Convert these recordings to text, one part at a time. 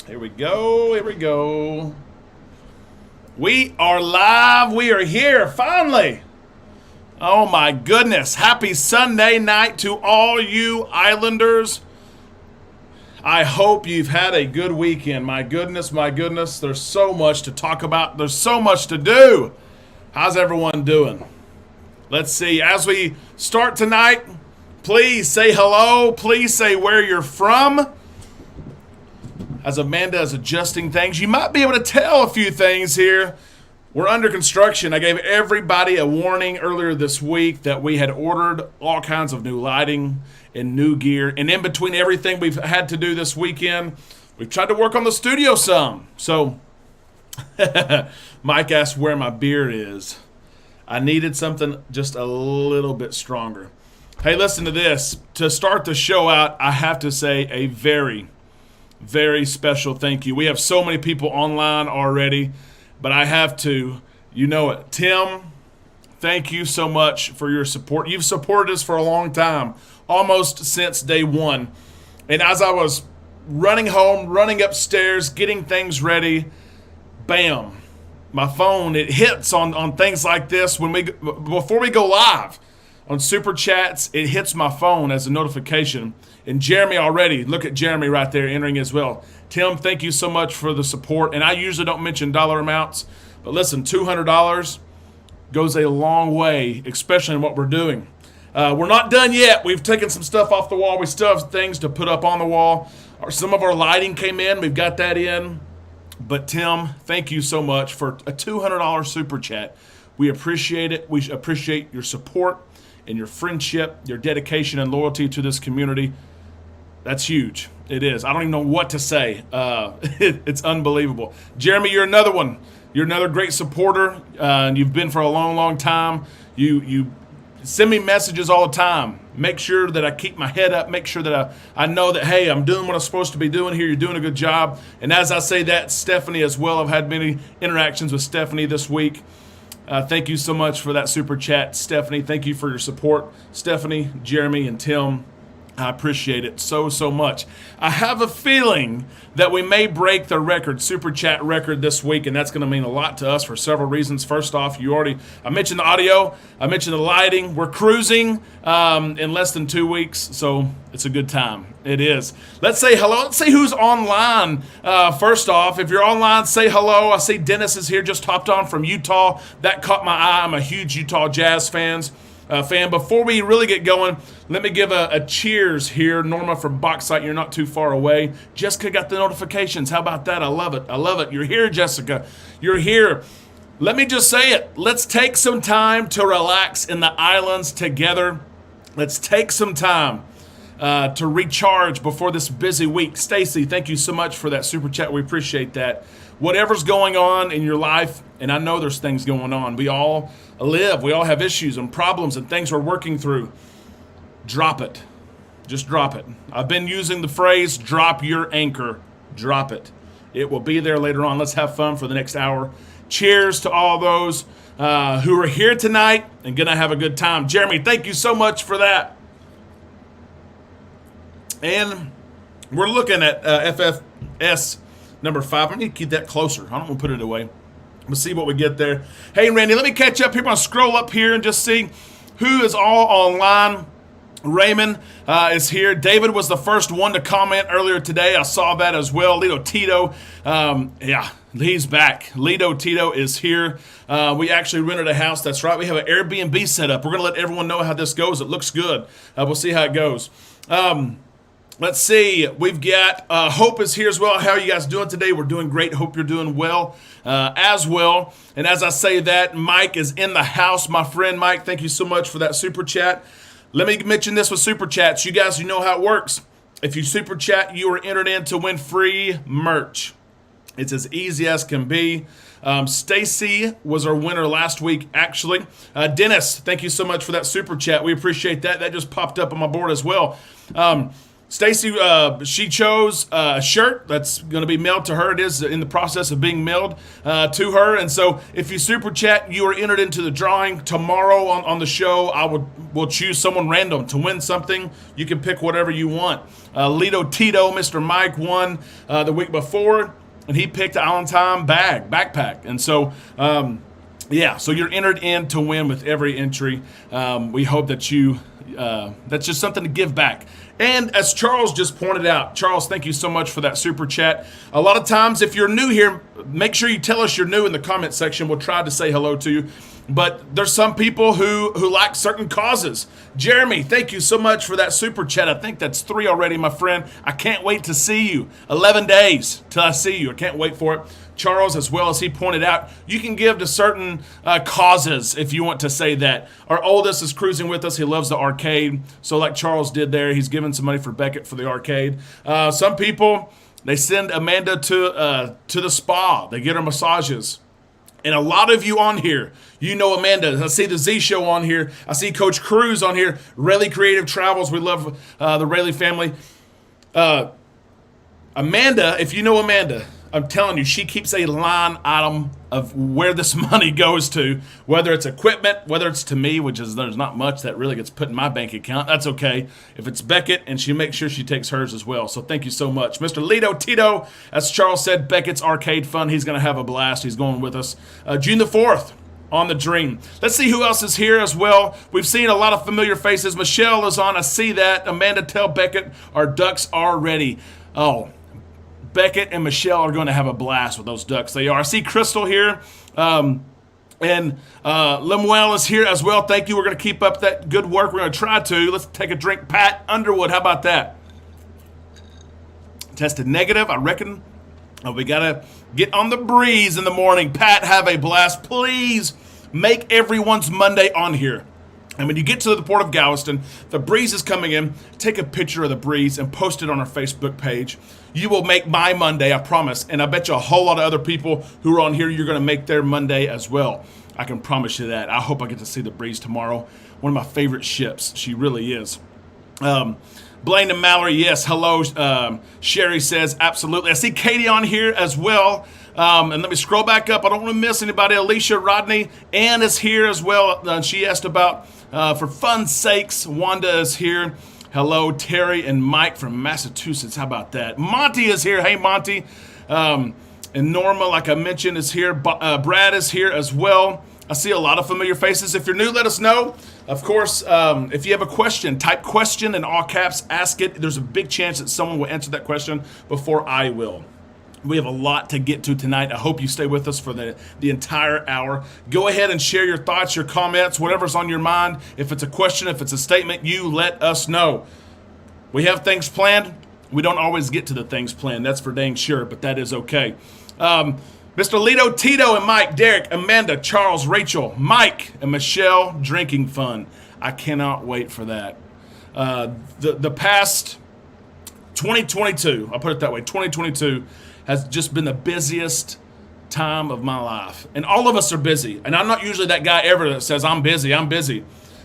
Here we go. Here we go. We are live. We are here finally. Oh my goodness. Happy Sunday night to all you Islanders. I hope you've had a good weekend. My goodness, my goodness. There's so much to talk about. There's so much to do. How's everyone doing? Let's see. As we start tonight, please say hello. Please say where you're from. As Amanda is adjusting things, you might be able to tell a few things here. We're under construction. I gave everybody a warning earlier this week that we had ordered all kinds of new lighting and new gear. And in between everything we've had to do this weekend, we've tried to work on the studio some. So Mike asked where my beard is. I needed something just a little bit stronger. Hey, listen to this. To start the show out, I have to say a very special thank you. We have so many people online already, but I have to, you know it. Tim, thank you so much for your support. You've supported us for a long time, almost since day one. And as I was running home, running upstairs, getting things ready, bam, my phone, it hits on things like this before we go live. On Super Chats, it hits my phone as a notification. And Jeremy already, look at Jeremy right there entering as well. Tim, thank you so much for the support. And I usually don't mention dollar amounts, but listen, $200 goes a long way, especially in what we're doing. We're not done yet. We've taken some stuff off the wall. We still have things to put up on the wall. Some of our lighting came in. We've got that in. But Tim, thank you so much for a $200 Super Chat. We appreciate it. We appreciate your support and your friendship, your dedication and loyalty to this community. That's huge. It is. I don't even know what to say. It's unbelievable. Jeremy, you're another one. You're another great supporter, and you've been for a long, long time. You send me messages all the time. Make sure that I keep my head up. Make sure that I know that, hey, I'm doing what I'm supposed to be doing here. You're doing a good job. And as I say that, Stephanie as well. I've had many interactions with Stephanie this week. Thank you so much for that Super Chat, Stephanie. Thank you for your support, Stephanie, Jeremy, and Tim. I appreciate it so much. I have a feeling that we may break the Super Chat record this week, and that's going to mean a lot to us for several reasons. First off, I mentioned the audio, I mentioned the lighting. We're cruising in less than 2 weeks, so it's a good time. It is. Let's say hello. Let's see who's online. First off, if you're online, say hello. I see Dennis is here, just hopped on from Utah. That caught my eye. I'm a huge Utah Jazz fan. Before we really get going, let me give a cheers here. Norma from Bauxite, you're not too far away. Jessica got the notifications. How about that? I love it. You're here, Jessica. You're here. Let me just say it. Let's take some time to relax in the islands together. Let's take some time to recharge before this busy week. Stacy, thank you so much for that Super Chat. We appreciate that. Whatever's going on in your life, and I know there's things going on. We all live. We all have issues and problems and things we're working through. Drop it. Just drop it. I've been using the phrase, drop your anchor. Drop it. It will be there later on. Let's have fun for the next hour. Cheers to all those who are here tonight and going to have a good time. Jeremy, thank you so much for that. And we're looking at FFS number 5. I need to keep that closer. I don't want to put it away. We'll see what we get there. Hey, Randy, let me catch up here. I'm going to scroll up here and just see who is all online. Raymond is here. David was the first one to comment earlier today. I saw that as well. Lido Tito, he's back. Lido Tito is here. We actually rented a house. That's right. We have an Airbnb set up. We're going to let everyone know how this goes. It looks good. We'll see how it goes. Let's see. We've got Hope is here as well. How are you guys doing today? We're doing great. Hope you're doing well as well. And as I say that, Mike is in the house. My friend Mike, thank you so much for that Super Chat. Let me mention this with Super Chats. You guys, you know how it works. If you Super Chat, you are entered in to win free merch. It's as easy as can be. Stacy was our winner last week, actually. Dennis, thank you so much for that Super Chat. We appreciate that. That just popped up on my board as well. Stacy, she chose a shirt that's going to be mailed to her. It is in the process of being mailed to her. And so if you super chat, you are entered into the drawing. Tomorrow on the show, we'll choose someone random to win something. You can pick whatever you want. Lito Tito, Mr. Mike, won the week before, and he picked an Island Time backpack. And so, so you're entered in to win with every entry. We hope that that's just something to give back. And as Charles just pointed out, Charles, thank you so much for that super chat. A lot of times, if you're new here, make sure you tell us you're new in the comment section. We'll try to say hello to you. But there's some people who like certain causes. Jeremy, thank you so much for that super chat. I think that's 3 already, my friend. I can't wait to see you. 11 days till I see you. I can't wait for it. Charles, as well as he pointed out, you can give to certain causes if you want to say that. Our oldest is cruising with us. He loves the arcade. So like Charles did there, he's giving some money for Beckett for the arcade. Some people, they send Amanda to the spa. They get her massages. And a lot of you on here, you know Amanda. I see the Z Show on here. I see Coach Cruz on here. Rayleigh Creative Travels. We love the Rayleigh family. Amanda, if you know Amanda, I'm telling you, she keeps a line item of where this money goes to, whether it's equipment, whether it's to me, which is there's not much that really gets put in my bank account. That's okay. If it's Beckett, and she makes sure she takes hers as well. So thank you so much. Mr. Lito Tito, as Charles said, Beckett's Arcade Fun. He's going to have a blast. He's going with us. June the 4th. On the Dream. Let's see who else is here as well. We've seen a lot of familiar faces. Michelle is on. I see that. Amanda, tell Beckett our ducks are ready. Oh, Beckett and Michelle are going to have a blast with those ducks. They are. I see Crystal here. And Lemuel is here as well. Thank you. We're going to keep up that good work. We're going to try to. Let's take a drink. Pat Underwood, how about that? Tested negative, I reckon. We got to get on the breeze in the morning. Pat, have a blast. Please make everyone's Monday on here. And when you get to the Port of Galveston, the breeze is coming in. Take a picture of the breeze and post it on our Facebook page. You will make my Monday, I promise. And I bet you a whole lot of other people who are on here, you're going to make their Monday as well. I can promise you that. I hope I get to see the breeze tomorrow. One of my favorite ships. She really is. Blaine and Mallory, yes, hello. Sherry says, absolutely. I see Katie on here as well. And let me scroll back up. I don't want to miss anybody. Alicia Rodney, Ann is here as well. She asked about, for fun's sakes, Wanda is here. Hello, Terry and Mike from Massachusetts. How about that? Monty is here. Hey, Monty. And Norma, like I mentioned, is here. Brad is here as well. I see a lot of familiar faces. If you're new, let us know. Of course, if you have a question, type question in all caps, ask it. There's a big chance that someone will answer that question before I will. We have a lot to get to tonight. I hope you stay with us for the entire hour. Go ahead and share your thoughts, your comments, whatever's on your mind. If it's a question, if it's a statement, you let us know. We have things planned. We don't always get to the things planned. That's for dang sure, but that is okay. Mr. Lito, Tito, and Mike, Derek, Amanda, Charles, Rachel, Mike, and Michelle, drinking fun. I cannot wait for that. The past 2022, I'll put it that way, 2022 has just been the busiest time of my life. And all of us are busy. And I'm not usually that guy ever that says, I'm busy.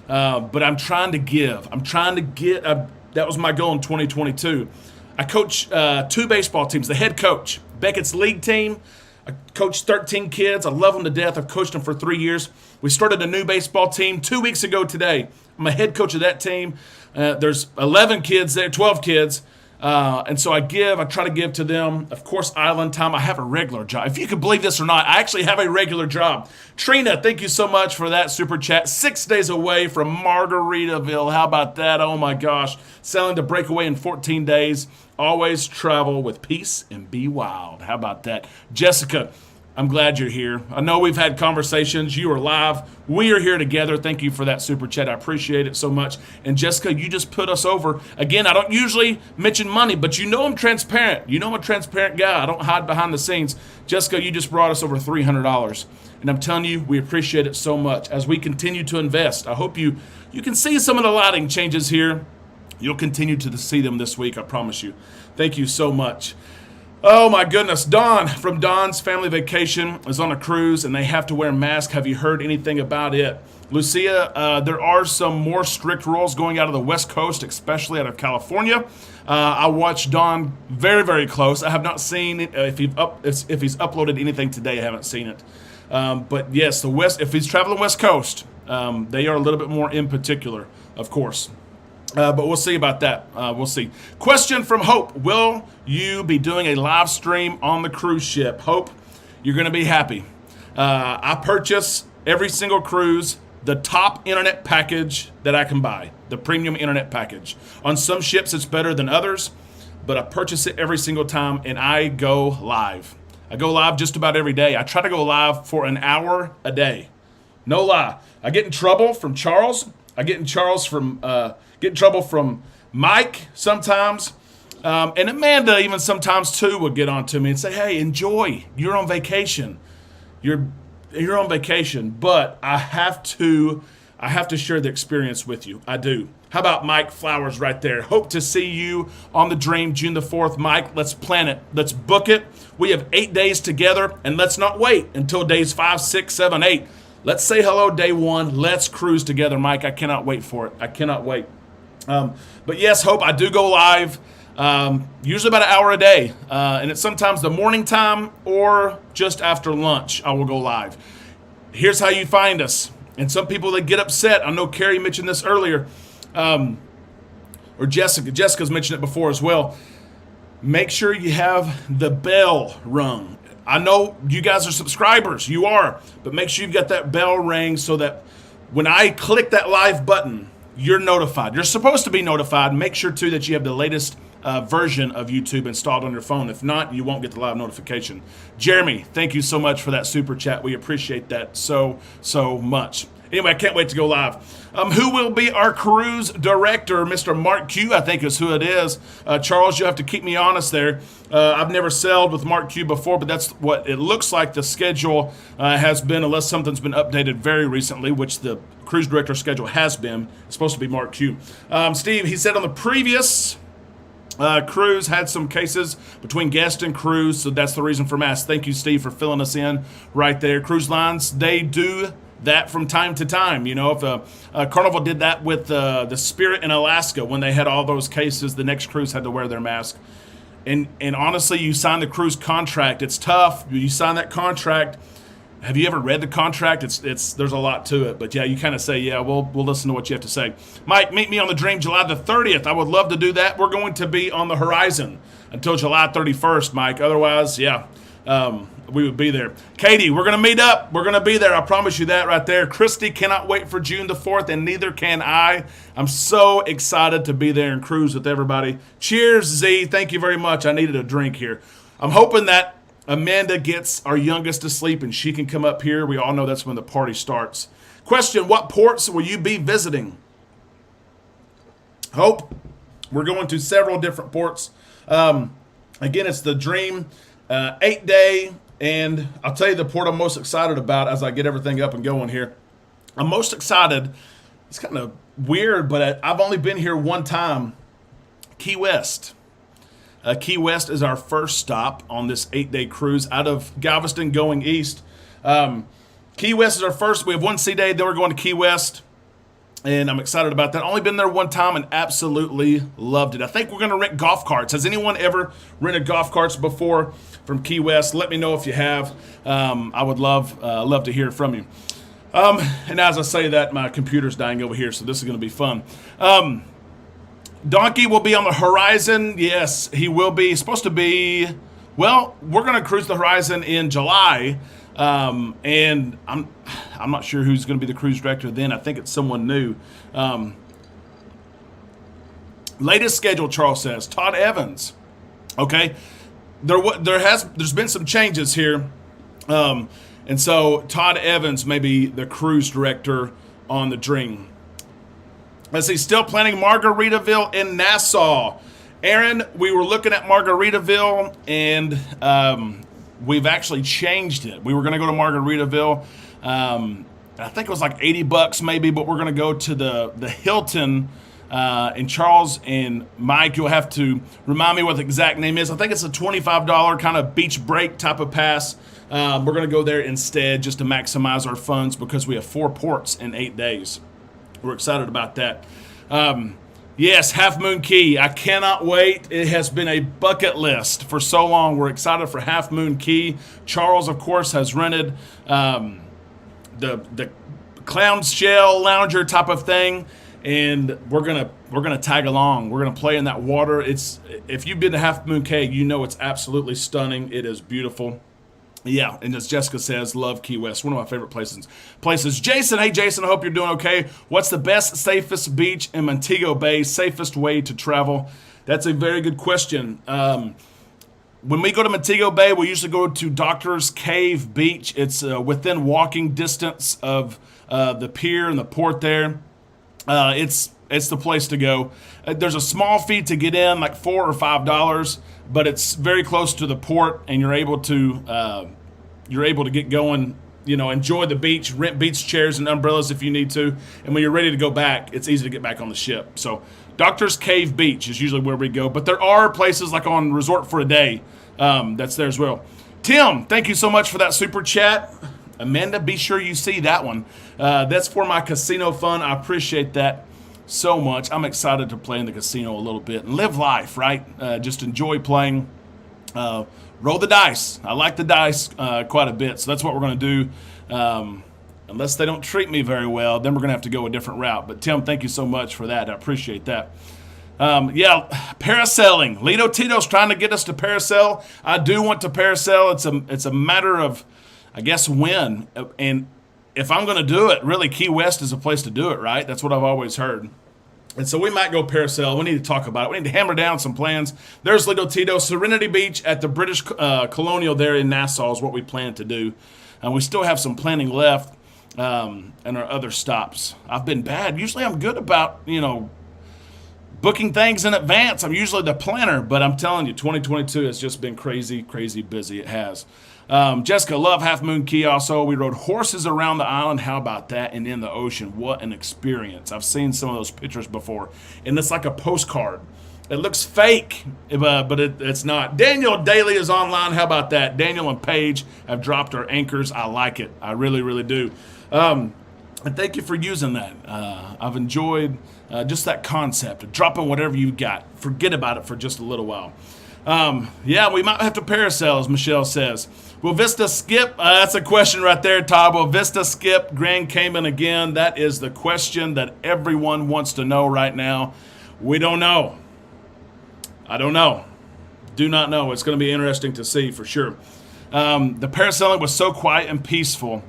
But I'm trying to give. I'm trying to get, that was my goal in 2022. I coach 2 baseball teams, the head coach, Beckett's league team. I coached 13 kids. I love them to death. I've coached them for 3 years. We started a new baseball team 2 weeks ago today. I'm a head coach of that team. There's 11 kids there, 12 kids. And so I try to give to them. Of course, Island Time, I have a regular job. If you can believe this or not, I actually have a regular job. Trina, thank you so much for that super chat. 6 days away from Margaritaville. How about that? Oh my gosh. Selling the breakaway in 14 days. Always travel with peace and be wild. How about that? Jessica, I'm glad you're here. I know we've had conversations. You are live. We are here together. Thank you for that super chat. I appreciate it so much. And Jessica, you just put us over. Again, I don't usually mention money, but you know I'm transparent. You know I'm a transparent guy. I don't hide behind the scenes. Jessica, you just brought us over $300. And I'm telling you, we appreciate it so much. As we continue to invest, I hope you can see some of the lighting changes here. You'll continue to see them this week, I promise you. Thank you so much. Oh my goodness, Dawn from Dawn's Family Vacation is on a cruise and they have to wear masks. Have you heard anything about it? Lucia, there are some more strict rules going out of the West Coast, especially out of California. I watched Don very, very close. I have not seen it. If he's uploaded anything today, I haven't seen it. But yes, if he's traveling West Coast, they are a little bit more in particular, of course. But we'll see about that. We'll see. Question from Hope. Will you be doing a live stream on the cruise ship? Hope, you're going to be happy. I purchase every single cruise the top internet package that I can buy, the premium internet package. On some ships, it's better than others, but I purchase it every single time, and I go live. I go live just about every day. I try to go live for an hour a day. No lie. I get in trouble from Charles. I get in trouble from Mike sometimes. And Amanda even sometimes too would get on to me and say, hey, enjoy. You're on vacation. You're on vacation, but I have to share the experience with you. I do. How about Mike Flowers right there? Hope to see you on the Dream June the 4th. Mike, let's plan it. Let's book it. We have 8 days together, and let's not wait until days 5, 6, 7, 8. Let's say hello day 1. Let's cruise together, Mike. I cannot wait for it. I cannot wait. But yes, Hope, I do go live. Usually about an hour a day, and it's sometimes the morning time or just after lunch I will go live. Here's how you find us. And some people that get upset, I know Carrie mentioned this earlier, or Jessica's mentioned it before as well. Make sure you have the bell rung. I know you guys are subscribers, you are, but make sure you've got that bell ring so that when I click that live button, you're notified. You're supposed to be notified. Make sure too that you have the latest version of YouTube installed on your phone. If not, you won't get the live notification. Jeremy, thank you so much for that super chat. We appreciate that so much. Anyway, I can't wait to go live. Who will be our cruise director? Mr. Mark Q, I think is who it is. Charles, you have to keep me honest there. I've never sailed with Mark Q before, but that's what it looks like the schedule has been, unless something's been updated very recently, which the cruise director schedule has been. It's supposed to be Mark Q. Steve, he said on the previous cruise had some cases between guest and cruise, so that's the reason for mass. Thank you, Steve, for filling us in right there. Cruise lines, they do that from time to time. You know, if Carnival did that with the Spirit in Alaska when they had all those cases, the next cruise had to wear their mask. And honestly, you sign the cruise contract. It's tough. You sign that contract. Have you ever read the contract? It's there's a lot to it. But yeah, you kind of say, yeah, we'll listen to what you have to say. Mike, meet me on the Dream July the 30th. I would love to do that. We're going to be on the horizon until July 31st, Mike. Otherwise, yeah, we would be there. Katie, we're going to meet up. We're going to be there. I promise you that right there. Christy cannot wait for June the 4th, and neither can I. I'm so excited to be there and cruise with everybody. Cheers, Z. Thank you very much. I needed a drink here. I'm hoping that Amanda gets our youngest to sleep and she can come up here. We all know that's when the party starts. Question, what ports will you be visiting? Hope, we're going to several different ports. Again, it's the Dream 8-day, and I'll tell you the port I'm most excited about as I get everything up and going here. I'm most excited, it's kind of weird, but I've only been here one time, Key West. Key West is our first stop on this 8-day cruise out of Galveston going east. Key West is our first. We have one sea day, then we're going to Key West, and I'm excited about that. Only been there one time and absolutely loved it. I think we're going to rent golf carts. Has anyone ever rented golf carts before from Key West? Let me know if you have. I would love to hear from you. And as I say that, my computer's dying over here, so this is going to be fun. Donkey will be on the horizon. Yes, he will be. He's supposed to be, well, we're going to cruise the horizon in July, and I'm not sure who's going to be the cruise director then. I think it's someone new. Latest schedule, Charles says. Todd Evans. Okay. There's been some changes here. And so Todd Evans may be the cruise director on the Dream. Let's see, still planning Margaritaville in Nassau. Aaron, we were looking at Margaritaville, and we've actually changed it. We were going to go to Margaritaville. I think it was like $80 maybe, but we're going to go to the Hilton. And Charles and Mike, you'll have to remind me what the exact name is. I think it's a $25 kind of beach break type of pass We're going to go there instead just to maximize our funds because we have 4 ports in 8 days. We're excited about that. Yes, Half Moon Key. I cannot wait. It has been a bucket list for so long. We're excited for Half Moon Key. Charles, of course, has rented the clown shell lounger type of thing, and we're gonna tag along. We're gonna play in that water. If you've been to Half Moon Cay, you know it's absolutely stunning. It is beautiful. Yeah, and as Jessica says, love Key West. One of my favorite places. Jason, hey Jason, I hope you're doing okay. What's the best, safest beach in Montego Bay? Safest way to travel? That's a very good question. When we go to Montego Bay, we usually go to Doctor's Cave Beach. It's within walking distance of the pier and the port there. It's the place to go. There's a small fee to get in, like $4 or $5, but it's very close to the port, and you're able to get going. You know, enjoy the beach, rent beach chairs and umbrellas if you need to, and when you're ready to go back, it's easy to get back on the ship. So, Doctor's Cave Beach is usually where we go, but there are places like on Resort for a Day that's there as well. Tim, thank you so much for that super chat. Amanda, be sure you see that one. That's for my casino fun. I appreciate that so much. I'm excited to play in the casino a little bit and live life, right? Just enjoy playing. Roll the dice. I like the dice quite a bit, so that's what we're going to do. Unless they don't treat me very well, then we're going to have to go a different route. But Tim, thank you so much for that. I appreciate that. Yeah, parasailing. Lito Tito's trying to get us to parasail. I do want to parasail. It's a matter of, I guess, when. And if I'm going to do it, really, Key West is a place to do it, right? That's what I've always heard. And so we might go parasail. We need to talk about it. We need to hammer down some plans. There's Lito Tito. Serenity Beach at the British Colonial there in Nassau is what we plan to do. And we still have some planning left and our other stops. I've been bad. Usually I'm good about, booking things in advance. I'm usually the planner, but I'm telling you, 2022 has just been crazy, crazy busy. It has. Jessica, love Half Moon Key also. We rode horses around the island. How about that? And in the ocean. What an experience. I've seen some of those pictures before, and it's like a postcard. It looks fake, but it's not. Daniel Daly is online. How about that? Daniel and Paige have dropped our anchors. I like it. I really, really do. And thank you for using that. I've enjoyed just that concept of dropping whatever you got. Forget about it for just a little while. Yeah, we might have to parasail, as Michelle says. Will Vista skip? That's a question right there, Todd. Will Vista skip Grand Cayman again? That is the question that everyone wants to know right now. We don't know. I don't know. Do not know. It's going to be interesting to see for sure. The parasailing was so quiet and peaceful.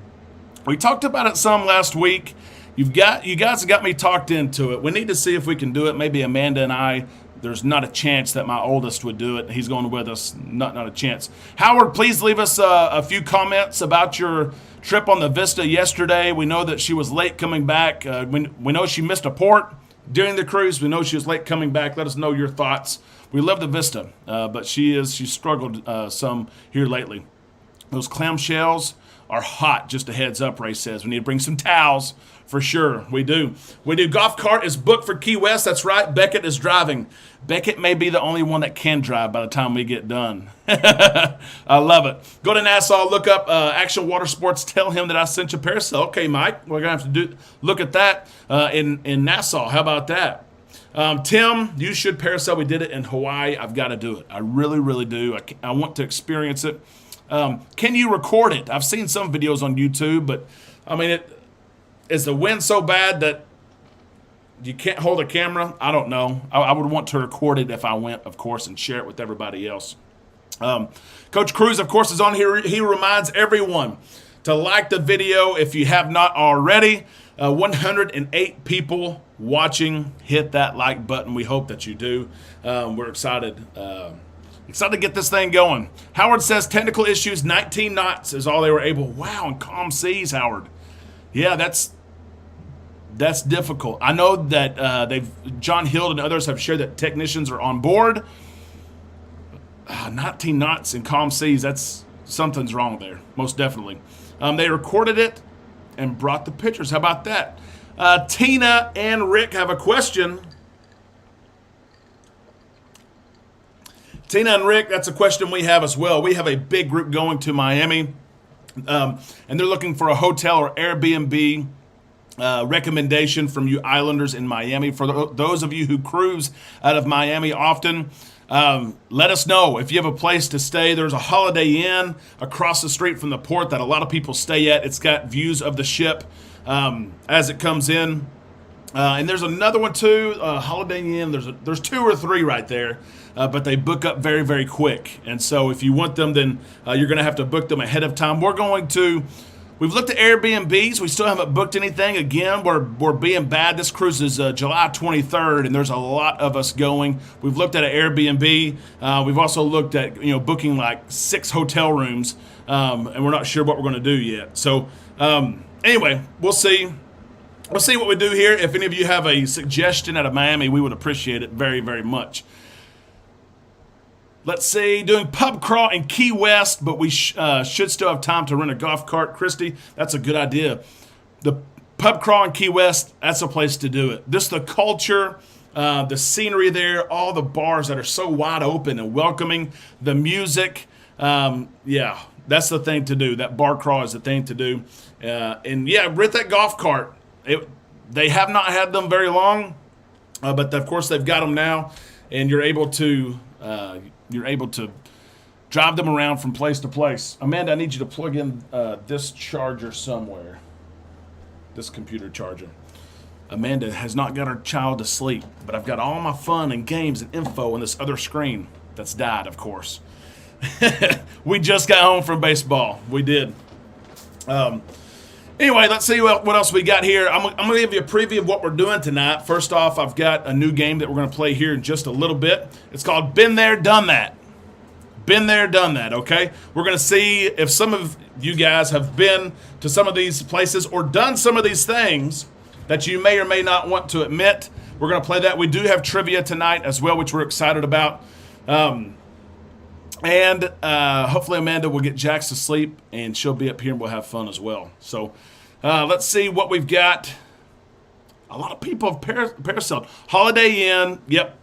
We talked about it some last week. You guys got me talked into it. We need to see if we can do it. Maybe Amanda and I. There's not a chance that my oldest would do it. He's going with us. Not a chance. Howard, please leave us a few comments about your trip on the Vista yesterday. We know that she was late coming back. We know she missed a port during the cruise. We know she was late coming back. Let us know your thoughts. We love the Vista, but she struggled some here lately. Those clamshells are hot, just a heads up, Ray says. We need to bring some towels for sure. We do. Golf cart is booked for Key West. That's right. Beckett is driving. Beckett may be the only one that can drive by the time we get done. I love it. Go to Nassau, look up Action Water Sports. Tell him that I sent you parasail. Okay, Mike, we're going to have to look at that in Nassau. How about that? Tim, you should parasail. We did it in Hawaii. I've got to do it. I really, really do. I want to experience it. Can you record it? I've seen some videos on YouTube, but I mean, is the wind so bad that you can't hold a camera? I don't know. I would want to record it if I went, of course, and share it with everybody else. Coach Cruz, of course, is on here. He reminds everyone to like the video if you have not already. 108 people watching. Hit that like button. We hope that you do. We're excited. Excited to get this thing going. Howard says technical issues, 19 knots is all they were able. Wow, and calm seas, Howard. Yeah, that's difficult. I know that John Hill and others have shared that technicians are on board. 19 knots in calm seas, something's wrong there, most definitely. They recorded it and brought the pictures. How about that? Tina and Rick have a question. Tina and Rick, that's a question we have as well. We have a big group going to Miami And they're looking for a hotel or Airbnb recommendation from you islanders in Miami. For those of you who cruise out of Miami often, let us know if you have a place to stay. There's a Holiday Inn across the street from the port that a lot of people stay at. It's got views of the ship as it comes in. And there's another one too, Holiday Inn. There's 2 or 3 right there, but they book up very, very quick. And so if you want them, then you're going to have to book them ahead of time. We've looked at Airbnbs. We still haven't booked anything. Again, we're being bad. This cruise is July 23rd, and there's a lot of us going. We've looked at an Airbnb. We've also looked at booking like 6 hotel rooms, and we're not sure what we're going to do yet. So anyway, we'll see. We'll see what we do here. If any of you have a suggestion out of Miami, we would appreciate it very, very much. Let's see, doing pub crawl in Key West, but we should still have time to rent a golf cart. Christy, that's a good idea. The pub crawl in Key West, that's a place to do it. Just the culture, the scenery there, all the bars that are so wide open and welcoming, the music. Yeah, that's the thing to do. That bar crawl is the thing to do. And yeah, rent that golf cart. They have not had them very long, but of course they've got them now, and you're able to drive them around from place to place. Amanda, I need you to plug in this charger somewhere. This computer charger. Amanda has not got her child to sleep, but I've got all my fun and games and info on this other screen that's died, of course. We just got home from baseball. We did. Anyway, let's see what else we got here. I'm going to give you a preview of what we're doing tonight. First off, I've got a new game that we're going to play here in just a little bit. It's called Been There, Done That. Been there, done that, okay? We're going to see if some of you guys have been to some of these places or done some of these things that you may or may not want to admit. We're going to play that. We do have trivia tonight as well, which we're excited about. And hopefully Amanda will get Jax to sleep, and she'll be up here and we'll have fun as well. So let's see what we've got. A lot of people have parasailed. Holiday Inn, yep.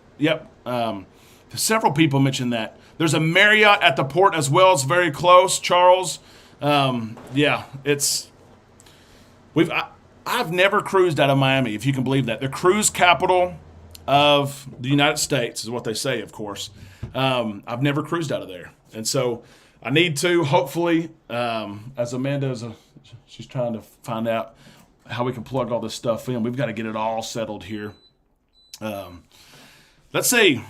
Several people mentioned that. There's a Marriott at the port as well. It's very close, Charles. Yeah, I've never cruised out of Miami, if you can believe that. The cruise capital of the United States is what they say, of course. I've never cruised out of there. And so I need to, hopefully, as Amanda she's trying to find out how we can plug all this stuff in. We've got to get it all settled here. Let's see.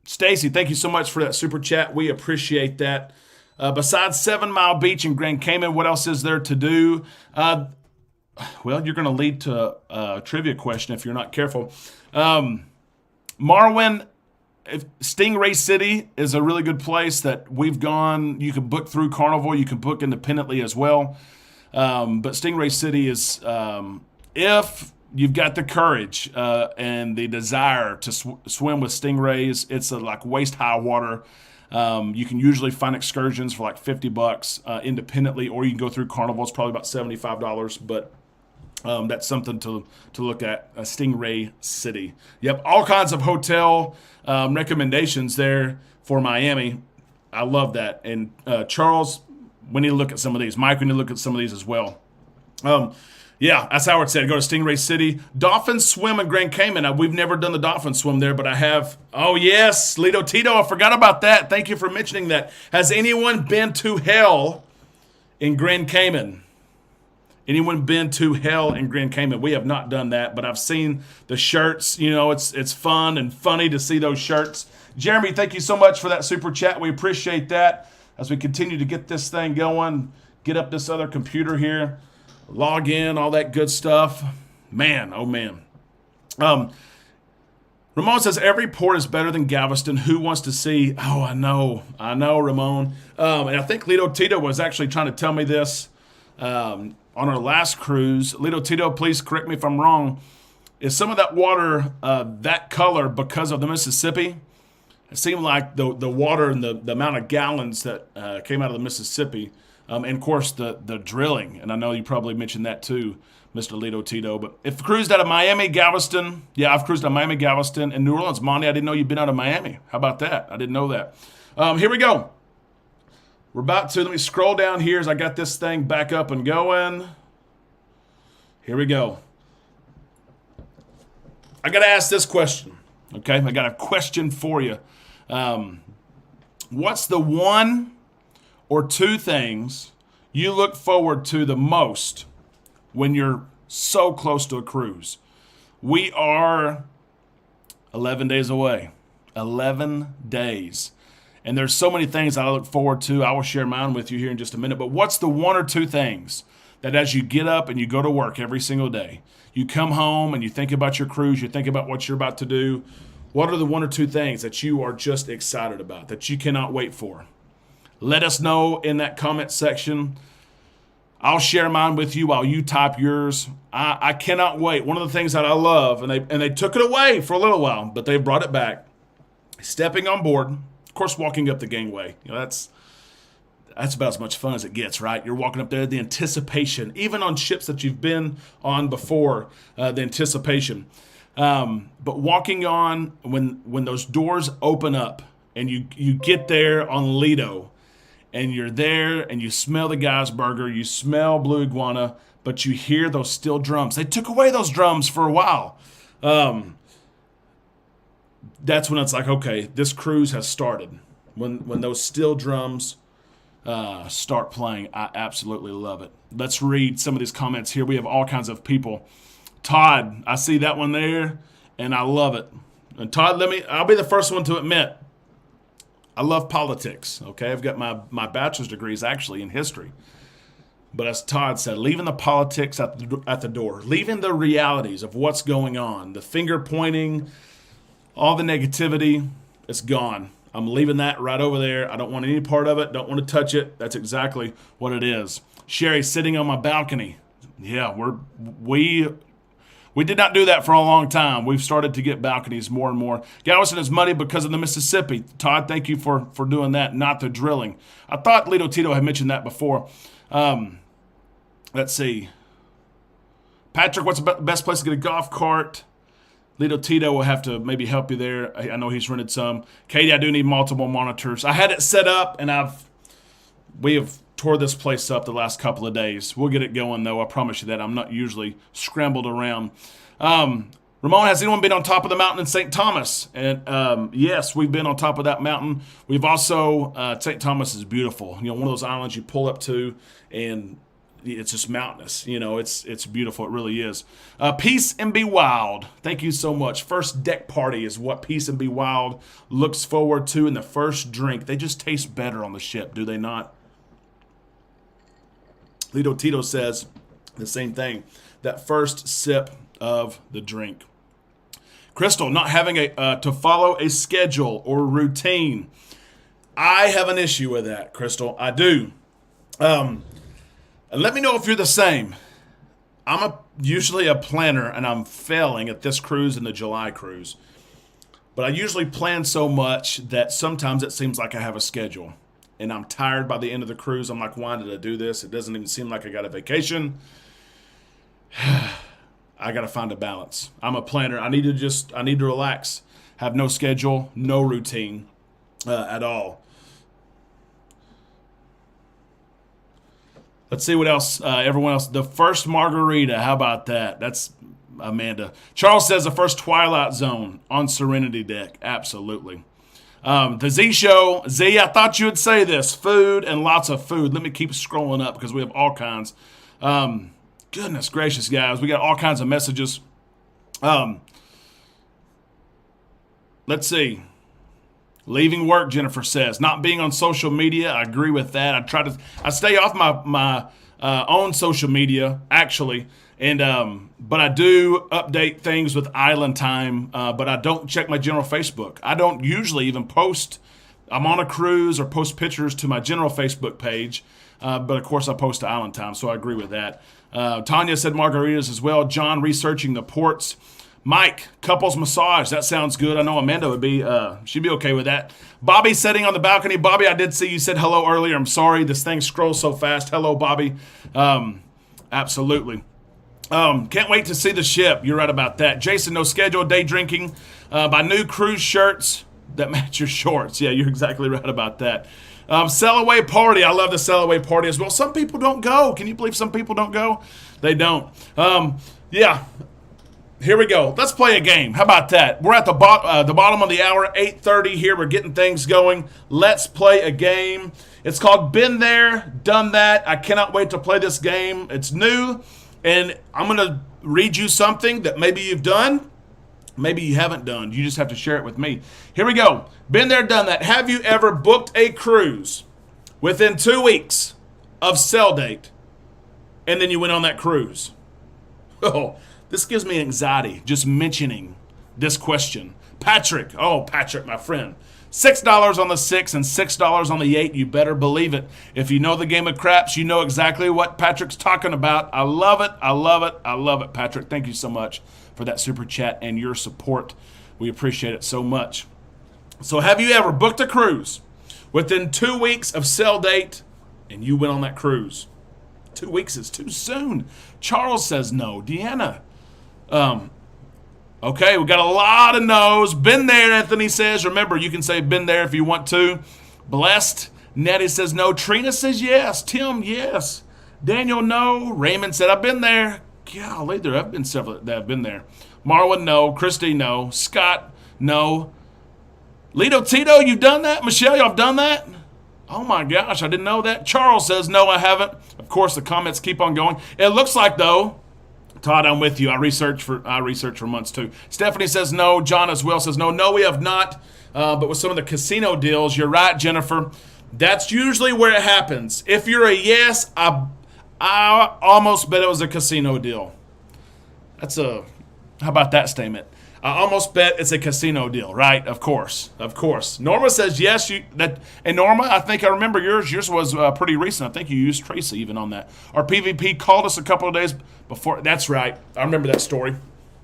Stacy, thank you so much for that super chat. We appreciate that. Besides 7 Mile Beach in Grand Cayman, what else is there to do? Well, you're going to lead to a trivia question if you're not careful. Marwin, Stingray City is a really good place that we've gone. You can book through Carnival. You can book independently as well. But Stingray City is, if you've got the courage and the desire to swim with stingrays, it's like waist-high water. You can usually find excursions for like $50 independently, or you can go through Carnival. It's probably about $75, but that's something to look at. Stingray City. Yep, all kinds of hotel recommendations there for Miami. I love that. And Charles, we need to look at some of these. Mike, we need to look at some of these as well. Yeah, as Howard said, go to Stingray City. Dolphin swim in Grand Cayman. We've never done the dolphin swim there, but I have. Oh, yes, Lido Tito, I forgot about that. Thank you for mentioning that. Has anyone been to hell in Grand Cayman? Anyone been to hell in Grand Cayman? We have not done that, but I've seen the shirts. You know, it's fun and funny to see those shirts. Jeremy, thank you so much for that super chat. We appreciate that as we continue to get this thing going, get up this other computer here, log in, all that good stuff. Man, oh man. Ramon says, every port is better than Galveston. Who wants to see? Oh, I know, Ramon. And I think Lido Tito was actually trying to tell me this on our last cruise. Lido Tito, please correct me if I'm wrong. Is some of that water that color because of the Mississippi? It seemed like the water and the amount of gallons that came out of the Mississippi, and of course the drilling. And I know you probably mentioned that too, Mr. Lido Tito. But if cruised out of Miami, Galveston, yeah, I've cruised out of Miami, Galveston, and New Orleans. Monty, I didn't know you'd been out of Miami. How about that? I didn't know that. Here we go. We're about to, let me scroll down here as I got this thing back up and going. Here we go. I got to ask this question, okay? I got a question for you. What's the one or two things you look forward to the most when you're so close to a cruise? We are 11 days away. 11 days. And there's so many things I look forward to. I will share mine with you here in just a minute. But what's the one or two things that as you get up and you go to work every single day, you come home and you think about your cruise, you think about what you're about to do, what are the one or two things that you are just excited about, that you cannot wait for? Let us know in that comment section. I'll share mine with you while you type yours. I cannot wait. One of the things that I love, and they took it away for a little while, but they brought it back, stepping on board, of course, walking up the gangway. You know, that's about as much fun as it gets, right? You're walking up there, the anticipation, even on ships that you've been on before, the anticipation. But walking on, when those doors open up and you get there on Lido, and you're there and you smell the guy's burger, you smell blue iguana, but you hear those steel drums. They took away those drums for a while. That's when it's like, okay, this cruise has started. When those steel drums start playing, I absolutely love it. Let's read some of these comments here. We have all kinds of people. Todd, I see that one there, and I love it. And Todd, I'll be the first one to admit, I love politics, okay? I've got my bachelor's degrees actually in history. But as Todd said, leaving the politics at the door, leaving the realities of what's going on, the finger pointing, all the negativity, it's gone. I'm leaving that right over there. I don't want any part of it, don't want to touch it. That's exactly what it is. Sherry, sitting on my balcony. Yeah, we did not do that for a long time. We've started to get balconies more and more. Galveston is muddy because of the Mississippi. Todd, thank you for doing that, not the drilling. I thought Lito Tito had mentioned that before. Let's see. Patrick, what's the best place to get a golf cart? Lito Tito will have to maybe help you there. I know he's rented some. Katie, I do need multiple monitors. I had it set up, and we have tore this place up the last couple of days. We'll get it going, though. I promise you that. I'm not usually scrambled around. Ramon, has anyone been on top of the mountain in St. Thomas? And yes, we've been on top of that mountain. We've also, St. Thomas is beautiful. You know, one of those islands you pull up to, and it's just mountainous. You know, it's beautiful. It really is. Peace and Be Wild. Thank you so much. First deck party is what Peace and Be Wild looks forward to, and the first drink. They just taste better on the ship, do they not? Lito Tito says the same thing. That first sip of the drink. Crystal, not having to follow a schedule or routine. I have an issue with that, Crystal. I do. And let me know if you're the same. I'm usually a planner, and I'm failing at this cruise and the July cruise. But I usually plan so much that sometimes it seems like I have a schedule. And I'm tired by the end of the cruise. I'm like, why did I do this? It doesn't even seem like I got a vacation. I got to find a balance. I'm a planner. I need to relax. Have no schedule, no routine at all. Let's see what else, everyone else. The first margarita, how about that? That's Amanda. Charles says the first Twilight Zone on Serenity Deck. Absolutely. The Z Show. Z, I thought you would say this. Food and lots of food. Let me keep scrolling up because we have all kinds. Goodness gracious, guys. We got all kinds of messages. Let's see. Leaving work, Jennifer says. Not being on social media. I agree with that. I stay off my own social media, actually. And but I do update things with Island Time, but I don't check my general Facebook. I don't usually even post. I'm on a cruise or post pictures to my general Facebook page, but of course I post to Island Time, so I agree with that. Tanya said margaritas as well. John researching the ports. Mike, couples massage. That sounds good. I know Amanda would be, she'd be okay with that. Bobby sitting on the balcony. Bobby, I did see you said hello earlier. I'm sorry. This thing scrolls so fast. Hello, Bobby. Absolutely. Can't wait to see the ship. You're right about that. Jason, no schedule, day drinking. Buy new cruise shirts that match your shorts. Yeah, you're exactly right about that. Sell away party. I love the sell away party as well. Some people don't go. Can you believe some people don't go? They don't. Yeah. Here we go. Let's play a game. How about that? We're at the bottom of the hour, 8:30 here. We're getting things going. Let's play a game. It's called Been There, Done That. I cannot wait to play this game. It's new, and I'm going to read you something that maybe you've done, maybe you haven't done. You just have to share it with me. Here we go. Been there, done that. Have you ever booked a cruise within 2 weeks of sell date, and then you went on that cruise? Oh, this gives me anxiety just mentioning this question. Patrick, my friend. $6 on the 6 and $6 on the 8. You better believe it. If you know the game of craps, you know exactly what Patrick's talking about. I love it. I love it. I love it, Patrick. Thank you so much for that super chat and your support. We appreciate it so much. So have you ever booked a cruise within 2 weeks of sell date and you went on that cruise? 2 weeks is too soon. Charles says no. Deanna. Okay, we got a lot of no's. Been there, Anthony says. Remember, you can say been there if you want to. Blessed. Nettie says no. Trina says yes. Tim, yes. Daniel, no. Raymond said, I've been there. Golly, there have been several that have been there. Marlon, no. Christy, no. Scott, no. Lito Tito, you've done that? Michelle, y'all have done that? Oh my gosh, I didn't know that. Charles says no, I haven't. Of course, the comments keep on going. It looks like, though, Todd, I'm with you. I researched for months too. Stephanie says no. John as well says no. No, we have not. But with some of the casino deals, you're right, Jennifer. That's usually where it happens. If you're a yes, I almost bet it was a casino deal. How about that statement? I almost bet it's a casino deal, right? Of course. Norma says yes. And Norma, I think I remember yours. Yours was pretty recent. I think you used Tracy even on that. Our PvP called us a couple of days before. That's right. I remember that story.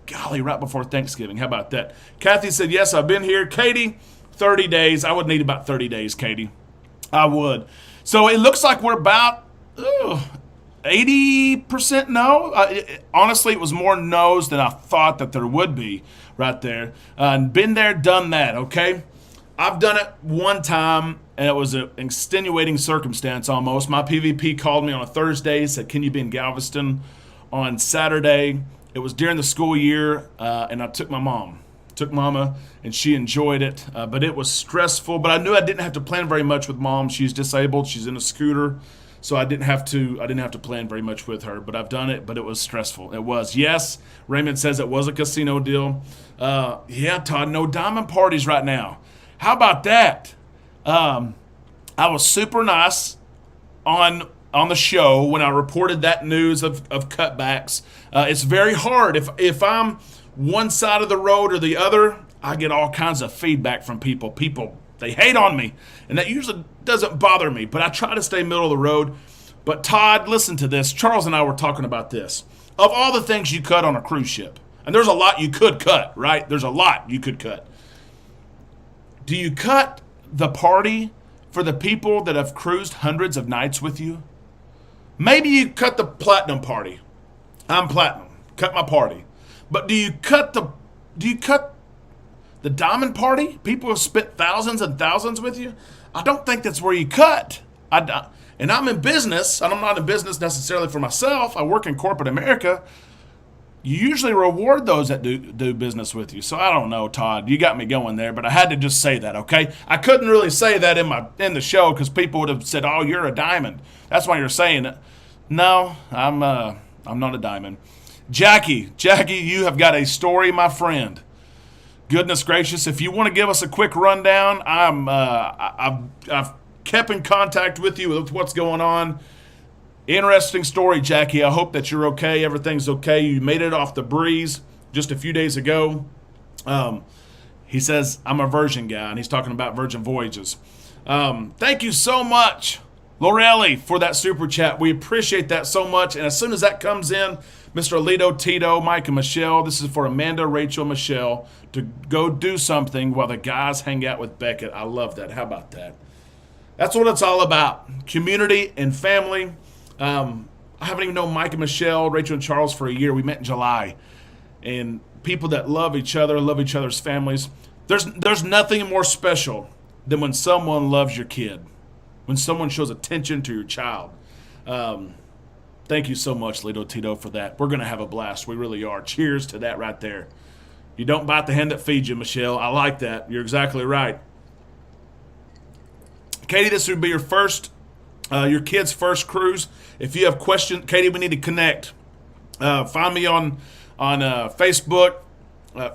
Golly, right before Thanksgiving. How about that? Kathy said yes. I've been here. Katie, 30 days. I would need about 30 days, Katie. I would. So it looks like we're about 80% no. Honestly, it was more no's than I thought that there would be right there. And been there, done that, okay? I've done it one time, and it was an extenuating circumstance almost. My PvP called me on a Thursday, said, can you be in Galveston on Saturday? It was during the school year, and I took my mom. Took Mama, and she enjoyed it, but it was stressful. But I knew I didn't have to plan very much with Mom. She's disabled. She's in a scooter. So I didn't have to plan very much with her, but I've done it, but it was stressful. It was. Yes, Raymond says it was a casino deal. Yeah, Todd, no diamond parties right now. How about that? I was super nice on the show when I reported that news of cutbacks. It's very hard. If I'm one side of the road or the other, I get all kinds of feedback from people. They hate on me, and that usually doesn't bother me, but I try to stay middle of the road. But Todd, listen to this. Charles and I were talking about this. Of all the things you cut on a cruise ship, and there's a lot you could cut, right? There's a lot you could cut. Do you cut the party for the people that have cruised hundreds of nights with you? Maybe you cut the platinum party. I'm platinum. Cut my party. But do you cut the diamond party? People have spent thousands and thousands with you? I don't think that's where you cut. And I'm in business, and I'm not in business necessarily for myself. I work in corporate America. You usually reward those that do business with you. So I don't know, Todd. You got me going there, but I had to just say that, okay? I couldn't really say that in the show because people would have said, "Oh, you're a diamond." That's why you're saying it. No, I'm not a diamond. Jackie, you have got a story, my friend. Goodness gracious! If you want to give us a quick rundown, I've kept in contact with you with what's going on. Interesting story, Jackie. I hope that you're okay. Everything's okay. You made it off the breeze just a few days ago. He says, I'm a Virgin guy, and he's talking about Virgin Voyages. Thank you so much, Lorelli, for that super chat. We appreciate that so much. And as soon as that comes in, Mr. Alito, Tito, Mike, and Michelle, this is for Amanda, Rachel, Michelle, to go do something while the guys hang out with Beckett. I love that. How about that? That's what it's all about. Community and family. I haven't even known Mike and Michelle, Rachel and Charles for a year. We met in July. And people that love each other, love each other's families. There's nothing more special than when someone loves your kid. when someone shows attention to your child. Thank you so much, Lito Tito, for that. We're going to have a blast. We really are. Cheers to that right there. You don't bite the hand that feeds you, Michelle. I like that. You're exactly right. Katie, this would be your kid's first cruise. If you have questions, Katie, we need to connect. Find me on Facebook.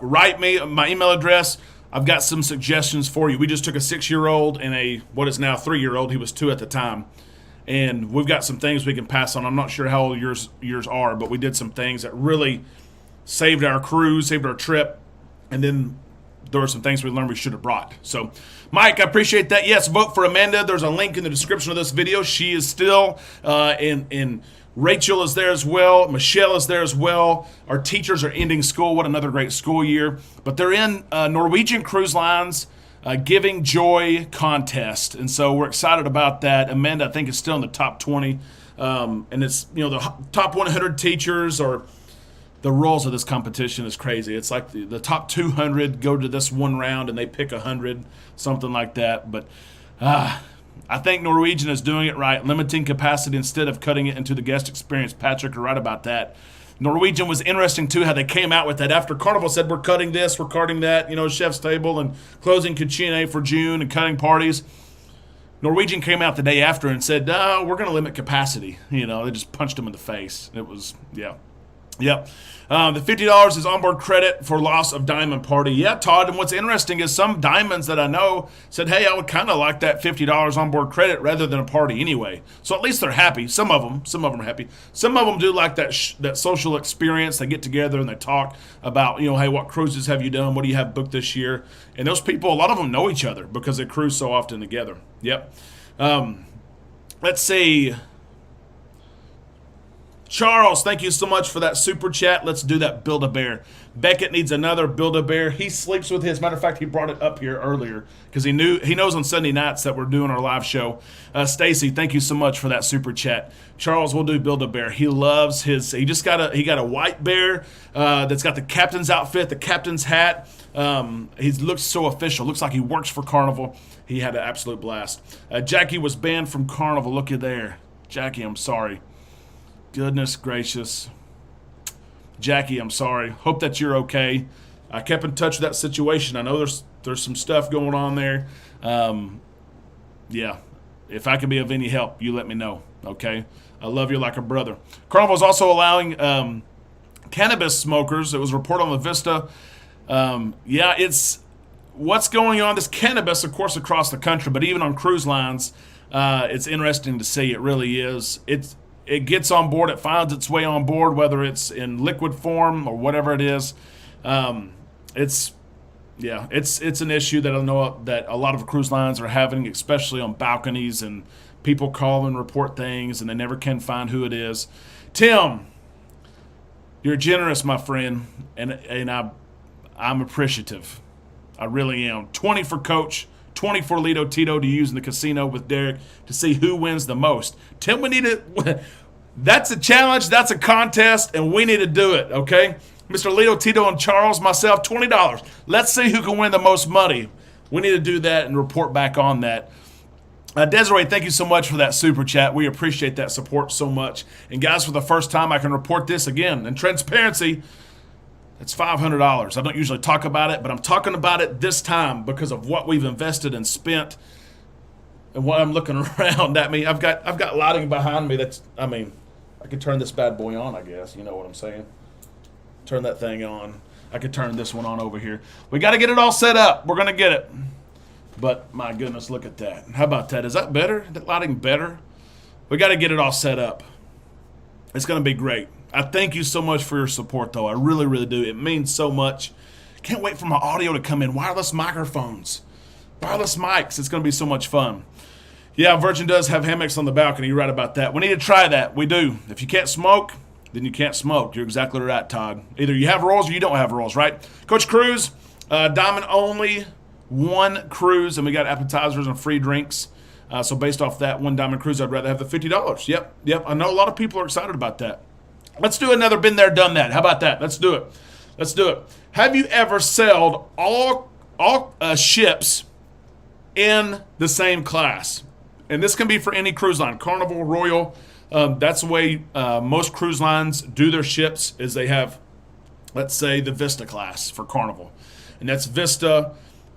Write me my email address. I've got some suggestions for you. We just took a 6-year-old and what is now 3-year-old. He was 2 at the time. And we've got some things we can pass on. I'm not sure how old yours are, but we did some things that really saved our cruise, saved our trip. And then there were some things we learned we should have brought. So, Mike, I appreciate that. Yes, vote for Amanda. There's a link in the description of this video. She is still in. Rachel is there as well. Michelle is there as well. Our teachers are ending school. What another great school year. But they're in Norwegian Cruise Lines Giving Joy contest. And so we're excited about that. Amanda, I think, is still in the top 20. And it's, the top 100 teachers, or the rules of this competition is crazy. It's like the top 200 go to this one round and they pick 100, something like that. But I think Norwegian is doing it right, limiting capacity instead of cutting it into the guest experience. Patrick, you're right about that. Norwegian was interesting, too, how they came out with that. After Carnival said, we're cutting this, we're cutting that, chef's table, and closing Cucine for June and cutting parties. Norwegian came out the day after and said, no, we're going to limit capacity. They just punched them in the face. It was, yeah. Yep. The $50 is onboard credit for loss of diamond party. Yeah, Todd. And what's interesting is some diamonds that I know said, hey, I would kind of like that $50 onboard credit rather than a party anyway. So at least they're happy. Some of them are happy. Some of them do like that social experience. They get together and they talk about, hey, what cruises have you done? What do you have booked this year? And those people, a lot of them know each other because they cruise so often together. Yep. Let's see. Charles, thank you so much for that super chat. Let's do that Build-A-Bear. Beckett needs another Build-A-Bear. He sleeps with his. Matter of fact, he brought it up here earlier because he knows on Sunday nights that we're doing our live show. Stacy, thank you so much for that super chat. Charles will do Build-A-Bear. He loves his. He got a white bear that's got the captain's outfit, the captain's hat. He looks so official. Looks like he works for Carnival. He had an absolute blast. Jackie was banned from Carnival. Looky there, Jackie. I'm sorry. Goodness gracious. Jackie, I'm sorry. Hope that you're okay. I kept in touch with that situation. I know there's some stuff going on there. Yeah. If I can be of any help, you let me know, okay? I love you like a brother. Carnival's also allowing cannabis smokers. It was reported on the Vista. It's what's going on. This cannabis, of course, across the country, but even on cruise lines, it's interesting to see. It really is. It gets on board. It finds its way on board, whether it's in liquid form or whatever it is. It's an issue that I know that a lot of cruise lines are having, especially on balconies, and people call and report things, and they never can find who it is. Tim, you're generous, my friend, and I'm appreciative. I really am. 20 for Coach. 20 for Lito Tito to use in the casino with Derek to see who wins the most. Tim, we need to. That's a challenge. That's a contest, and we need to do it, okay? Mr. Lito Tito and Charles, myself, $20. Let's see who can win the most money. We need to do that and report back on that. Desiree, thank you so much for that super chat. We appreciate that support so much. And guys, for the first time, I can report this again. In transparency, it's $500. I don't usually talk about it, but I'm talking about it this time because of what we've invested and spent, and what I'm looking around at me. I've got lighting behind me. I could turn this bad boy on, I guess. You know what I'm saying? Turn that thing on. I could turn this one on over here. We got to get it all set up. We're gonna get it. But my goodness, look at that. How about that? Is that better? Is that lighting better? We got to get it all set up. It's gonna be great. I thank you so much for your support, though. I really, really do. It means so much. Can't wait for my audio to come in. Wireless microphones. Wireless mics. It's going to be so much fun. Yeah, Virgin does have hammocks on the balcony. You're right about that. We need to try that. We do. If you can't smoke, then you can't smoke. You're exactly right, Todd. Either you have rolls or you don't have rolls, right? Coach Cruz, diamond only, one cruise, and we got appetizers and free drinks. So based off that one diamond cruise, I'd rather have the $50. Yep. I know a lot of people are excited about that. Let's do another been there, done that. How about that? Let's do it. Have you ever sailed all ships in the same class? and this can be for any cruise line, Carnival, Royal. That's the way most cruise lines do their ships, is they have, let's say, the Vista class for Carnival. And that's Vista,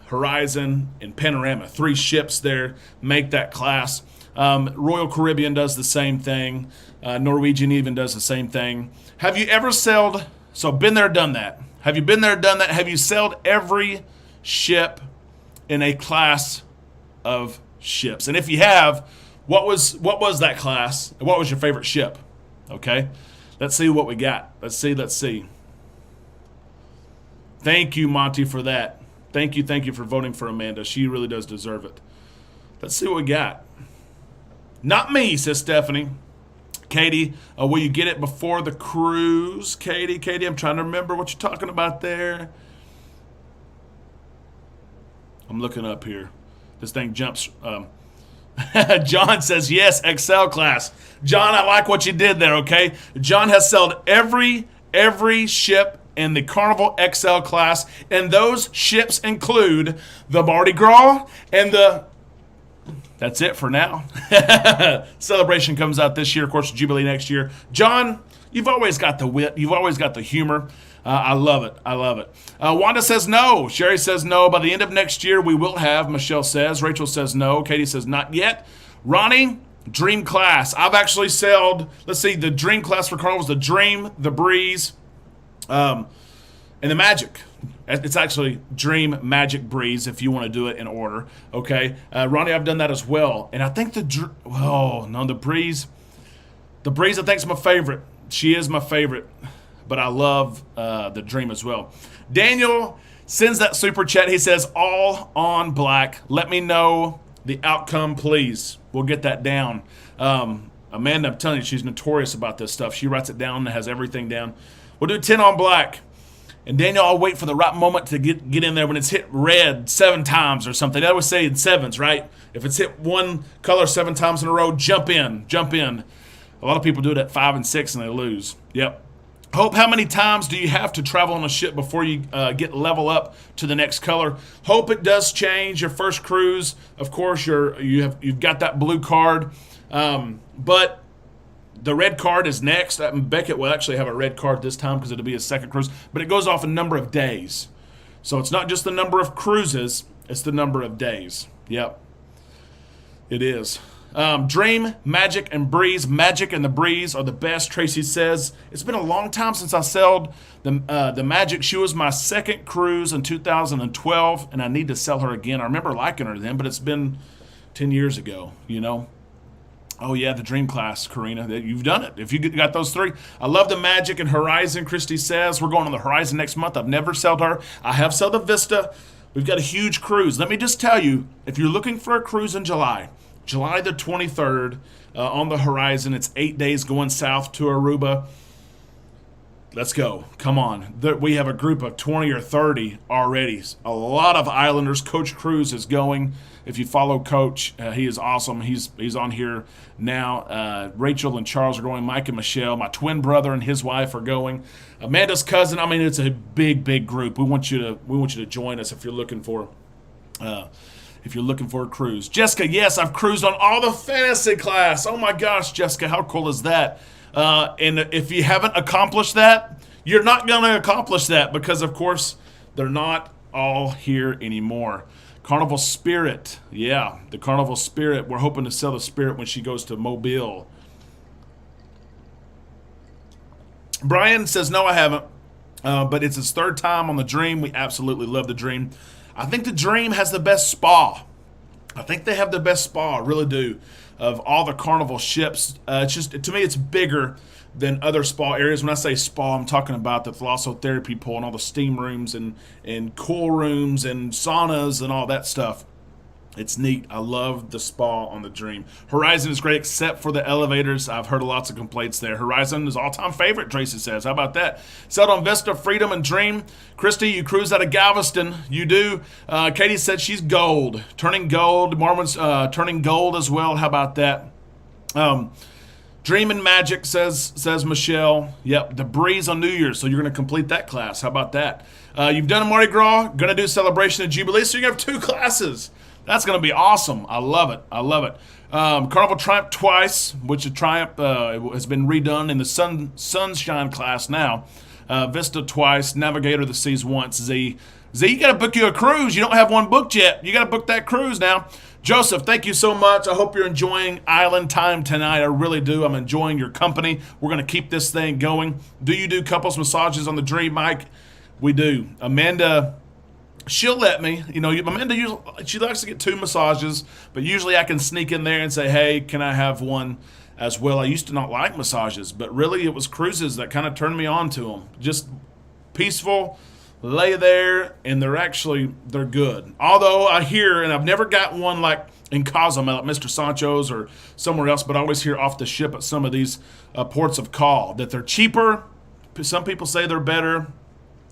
Horizon, and Panorama. 3 ships there make that class. Royal Caribbean does the same thing. Norwegian even does the same thing. Have you ever sailed, so been there, done that. Have you been there, done that? Have you sailed every ship in a class of ships? And if you have, what was that class? What was your favorite ship? Okay, let's see what we got. Let's see. Thank you, Monty, for that. Thank you for voting for Amanda. She really does deserve it. Let's see what we got. Not me, says Stephanie. Katie, will you get it before the cruise? Katie, I'm trying to remember what you're talking about there. I'm looking up here. This thing jumps. John says, yes, XL class. John, I like what you did there, okay? John has sailed every ship in the Carnival XL class, and those ships include the Mardi Gras and the... That's it for now. Celebration comes out this year, of course, Jubilee next year. John, you've always got the wit. You've always got the humor. I love it. Wanda says no. Sherry says no. By the end of next year, we will have, Michelle says. Rachel says no. Katie says not yet. Ronnie, Dream class. I've actually sailed, let's see, the Dream class for Carnival was the Dream, the Breeze, and the Magic. It's actually Dream, Magic, Breeze, if you want to do it in order. Okay, Ronnie, I've done that as well. And I think the Breeze. The Breeze, I think, is my favorite. She is my favorite. But I love the Dream as well. Daniel sends that super chat. He says, all on black. Let me know the outcome, please. We'll get that down. Amanda, I'm telling you, she's notorious about this stuff. She writes it down and has everything down. We'll do 10 on black. And Daniel, I'll wait for the right moment to get in there when it's hit red 7 times or something. I always say in 7s, right? If it's hit one color 7 times in a row, jump in. A lot of people do it at 5 and 6 and they lose. Yep. Hope, how many times do you have to travel on a ship before you get level up to the next color? Hope it does change. Your first cruise, of course, you've got that blue card, but the red card is next. Beckett will actually have a red card this time because it'll be his second cruise, but it goes off a number of days. So it's not just the number of cruises, it's the number of days. Yep, it is. Dream, Magic, and Breeze. Magic and the Breeze are the best, Tracy says. It's been a long time since I sailed the Magic. She was my second cruise in 2012, and I need to sell her again. I remember liking her then, but it's been 10 years ago, you know. Oh, yeah, the Dream class, Karina. You've done it. If you got those 3. I love the Magic and Horizon, Christy says. We're going on the Horizon next month. I've never sailed her. I have sailed the Vista. We've got a huge cruise. Let me just tell you, if you're looking for a cruise in July the 23rd on the Horizon, it's 8 days going south to Aruba. Let's go. Come on. We have a group of 20 or 30 already. A lot of Islanders. Coach Cruz is going. If you follow Coach, he is awesome. He's on here now. Rachel and Charles are going. Mike and Michelle. My twin brother and his wife are going. Amanda's cousin. I mean, it's a big group. We want you to join us if you're looking for a cruise. Jessica, yes, I've cruised on all the fantasy class. Oh my gosh, Jessica, how cool is that? And if you haven't accomplished that, you're not going to accomplish that because, of course, they're not all here anymore. Carnival Spirit. Yeah, the Carnival Spirit. We're hoping to sell the Spirit when she goes to Mobile. Brian says, no, I haven't. But it's his 3rd time on the Dream. We absolutely love the Dream. I think the Dream has the best spa. I think they have the best spa, I really do, of all the Carnival ships. It's just, to me, it's bigger than other spa areas. When I say spa, I'm talking about the thalassotherapy pool and all the steam rooms and cool rooms and saunas and all that stuff. It's neat. I love the spa on the Dream. Horizon is great except for the elevators. I've heard lots of complaints there. Horizon is all-time favorite, Tracy says. How about that? Sailed on Vista, Freedom, and Dream. Christy, you cruise out of Galveston. You do. Katie said she's gold. Turning gold. Marvin's turning gold as well. How about that? Dream and Magic, says Michelle. Yep, the Breeze on New Year's, so you're going to complete that class. How about that? You've done a Mardi Gras. Going to do Celebration of Jubilee, so you're going to have 2 classes. That's going to be awesome. I love it. I love it. Carnival Triumph twice, which a Triumph has been redone in the Sunshine class now. Vista twice. Navigator of the Seas once. Z, you got to book you a cruise. You don't have one booked yet. You got to book that cruise now. Joseph, thank you so much. I hope you're enjoying island time tonight. I really do. I'm enjoying your company. We're going to keep this thing going. Do you do couples massages on the Dream, Mike? We do. Amanda, she'll let me. You know, Amanda, she likes to get 2 massages, but usually I can sneak in there and say, hey, can I have one as well? I used to not like massages, but really it was cruises that kind of turned me on to them. Just peaceful, lay there, and they're good. Although I hear, and I've never got one like in Cozumel at Mr. Sancho's or somewhere else, but I always hear off the ship at some of these ports of call that they're cheaper. Some people say they're better.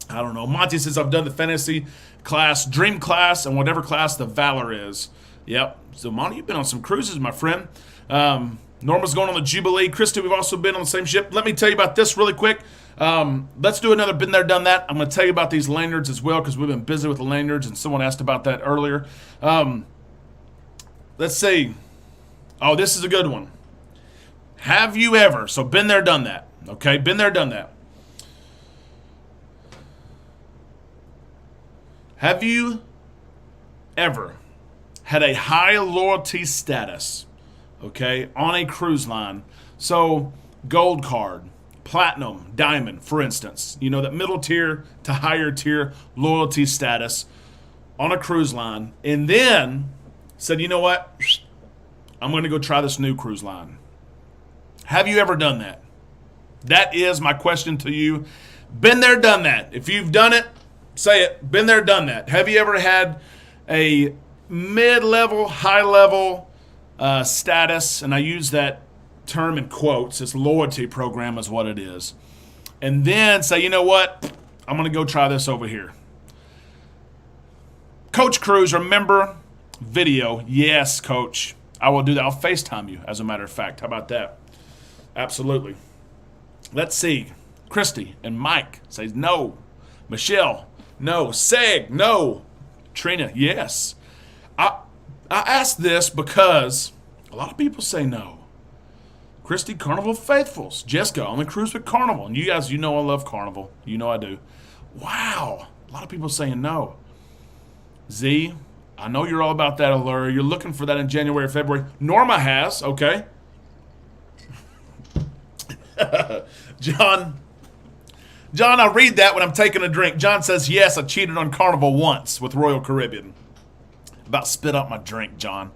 I don't know. Monty says I've done the fantasy class, dream class, and whatever class the Valor is. Yep. So, Monty, you've been on some cruises, my friend. Norma's going on the Jubilee. Christy, we've also been on the same ship. Let me tell you about this really quick. Let's do another Been There, Done That. I'm going to tell you about these lanyards as well because we've been busy with the lanyards, and someone asked about that earlier. Let's see. Oh, this is a good one. Have you ever, so been there, done that. Okay, been there, done that. Have you ever had a high loyalty status, okay, on a cruise line? So, gold card, platinum, diamond, for instance. You know, that middle tier to higher tier loyalty status on a cruise line. And then said, you know what? I'm going to go try this new cruise line. Have you ever done that? That is my question to you. Been there, done that. If you've done it, say it. Been there, done that. Have you ever had a mid-level, high-level status, and I use that term in quotes, this loyalty program is what it is, and then say, you know what, I'm going to go try this over here. Coach Cruz, remember video? Yes, Coach. I will do that. I'll FaceTime you, as a matter of fact. How about that? Absolutely. Let's see. Christy and Mike says no. Michelle, no. Seg, no. Trina, yes. I asked this because a lot of people say no. Christy, Carnival Faithfuls. Jessica, on the cruise with Carnival. And you guys, you know I love Carnival. You know I do. Wow. A lot of people saying no. Z, I know you're all about that allure. You're looking for that in January or February. Norma has, okay. John, I read that when I'm taking a drink. John says, yes, I cheated on Carnival once with Royal Caribbean. About spit out my drink, John.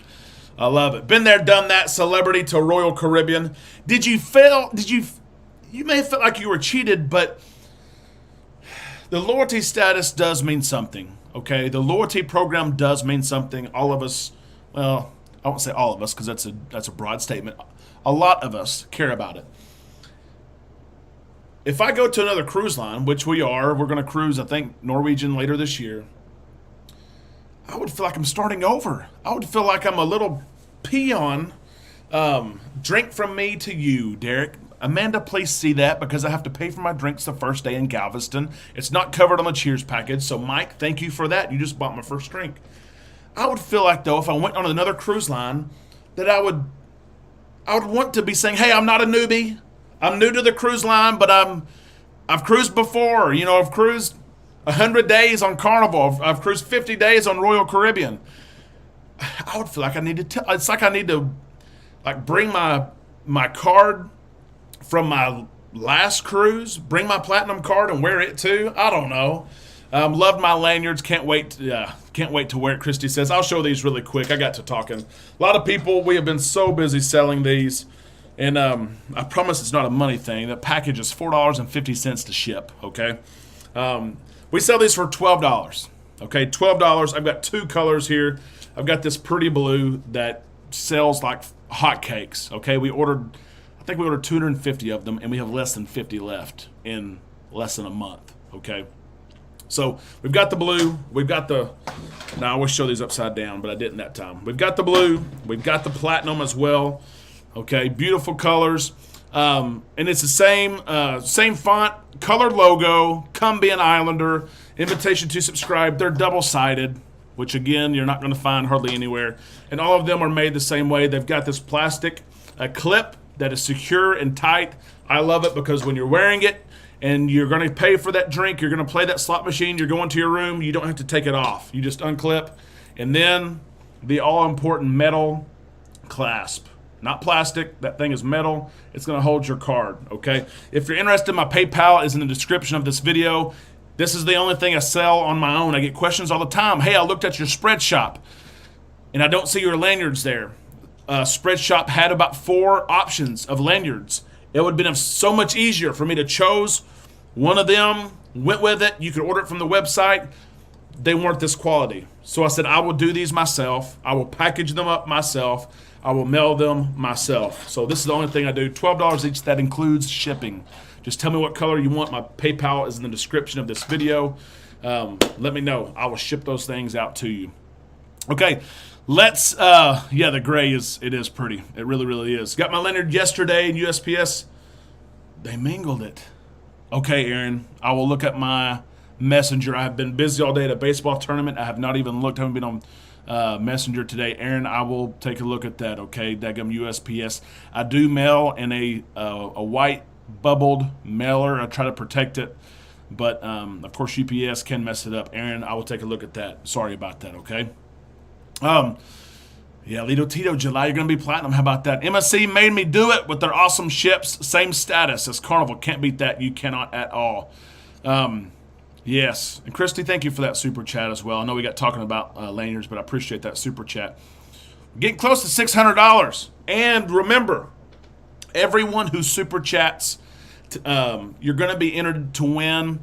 I love it. Been there, done that. Celebrity to Royal Caribbean. You may have felt like you were cheated, but the loyalty status does mean something, okay? The loyalty program does mean something. All of us, well, I won't say all of us because that's a broad statement. A lot of us care about it. If I go to another cruise line, which we're going to cruise, I think, Norwegian later this year, I would feel like I'm starting over. I would feel like I'm a little peon. Drink from me to you, Derek. Amanda, please see that because I have to pay for my drinks the first day in Galveston. It's not covered on the Cheers package. So, Mike, thank you for that. You just bought my first drink. I would feel like, though, if I went on another cruise line, that I would want to be saying, hey, I'm not a newbie. I'm new to the cruise line, but I've cruised before. You know, I've cruised 100 days on Carnival. I've cruised 50 days on Royal Caribbean. I would feel like I need to. It's like I need to, like, bring my card from my last cruise, bring my platinum card and wear it too. I don't know. Loved my lanyards. Can't wait to wear it. Christy says I'll show these really quick. I got to talking. A lot of people. We have been so busy selling these. And I promise it's not a money thing. The package is $4.50 to ship, okay? We sell these for $12, okay? $12. I've got 2 colors here. I've got this pretty blue that sells like hotcakes, okay? I think we ordered 250 of them, and we have less than 50 left in less than a month, okay? So we've got the blue. We've got the, now I always show these upside down, but I didn't that time. We've got the blue. We've got the platinum as well. Okay, beautiful colors, and it's the same font, colored logo. Come be an Islander. Invitation to subscribe. They're double-sided. which again, you're not going to find hardly anywhere. And all of them are made the same way. They've got this plastic clip that is secure and tight. I love it because when you're wearing it and you're going to pay for that drink, you're going to play that slot machine, you're going to your room, you don't have to take it off. You just unclip. And then the all-important metal clasp. Not plastic. That thing is metal. It's going to hold your card, okay? If you're interested, my PayPal is in the description of this video. This is the only thing I sell on my own. I get questions all the time. Hey, I looked at your spread shop, and I don't see your lanyards there. Spread shop had about 4 options of lanyards. It would have been so much easier for me to choose one of them, went with it. You could order it from the website. They weren't this quality. So I said, I will do these myself. I will package them up myself. I will mail them myself. So this is the only thing I do. $12 each. That includes shipping. Just tell me what color you want. My PayPal is in the description of this video. Let me know. I will ship those things out to you. Okay, let's, yeah, the gray is pretty. It really, really is. Got my lanyard yesterday in USPS. They mingled it. Okay, Aaron, I will look at my Messenger. I have been busy all day at a baseball tournament. I have not even looked. I haven't been on Messenger today. Aaron, I will take a look at that, okay? Daggum USPS. I do mail in a white bubbled mailer. I try to protect it. But, of course, UPS can mess it up. Aaron, I will take a look at that. Sorry about that, okay? Yeah, Lido Tito, July, you're going to be platinum. How about that? MSC made me do it with their awesome ships. Same status as Carnival. Can't beat that. You cannot at all. Yes. And Christy, thank you for that super chat as well. I know we got talking about lanyards, but I appreciate that super chat. Getting close to $600. And remember, everyone who super chats, you're going to be entered to win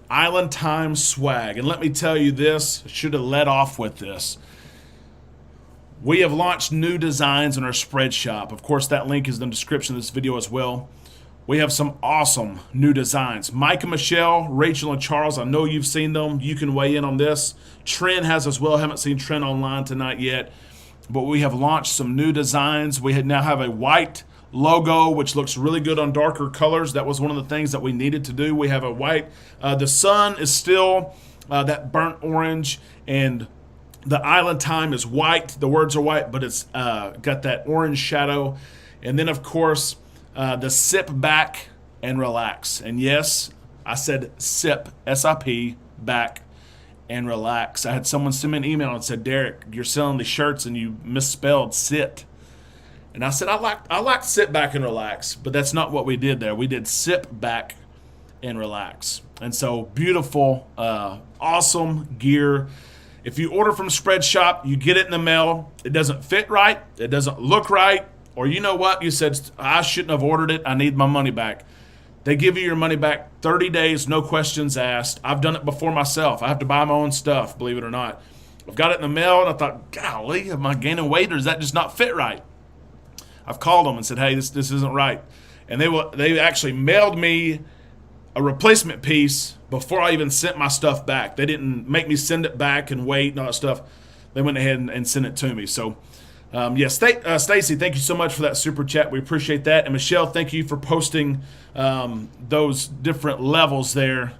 Island Time swag. And let me tell you this, I should have led off with this. We have launched new designs in our spread shop. Of course, that link is in the description of this video as well. We have some awesome new designs. Mike and Michelle, Rachel and Charles, I know you've seen them. You can weigh in on this. Trent has as well. Haven't seen Trent online tonight yet. But we have launched some new designs. We now have a white logo, which looks really good on darker colors. That was one of the things that we needed to do. We have a white. The sun is still that burnt orange, and the Island Time is white. The words are white, but it's got that orange shadow. And then, of course, the sip back and relax. And yes, I said sip, S-I-P, back and relax. I had someone send me an email and said, Derek, you're selling these shirts and you misspelled sit. And I said, I like sit back and relax, but that's not what we did there. We did sip back and relax. And so beautiful, awesome gear. If you order from Spread Shop, you get it in the mail. It doesn't fit right. It doesn't look right. Or you know what? You said, I shouldn't have ordered it. I need my money back. They give you your money back 30 days, no questions asked. I've done it before myself. I have to buy my own stuff, believe it or not. I've got it in the mail, and I thought, golly, am I gaining weight, or does that just not fit right? I've called them and said, hey, this isn't right. And they actually mailed me a replacement piece before I even sent my stuff back. They didn't make me send it back and wait and all that stuff. They went ahead and sent it to me. So, yes, Stacy, thank you so much for that super chat. We appreciate that. And Michelle, thank you for posting those different levels there.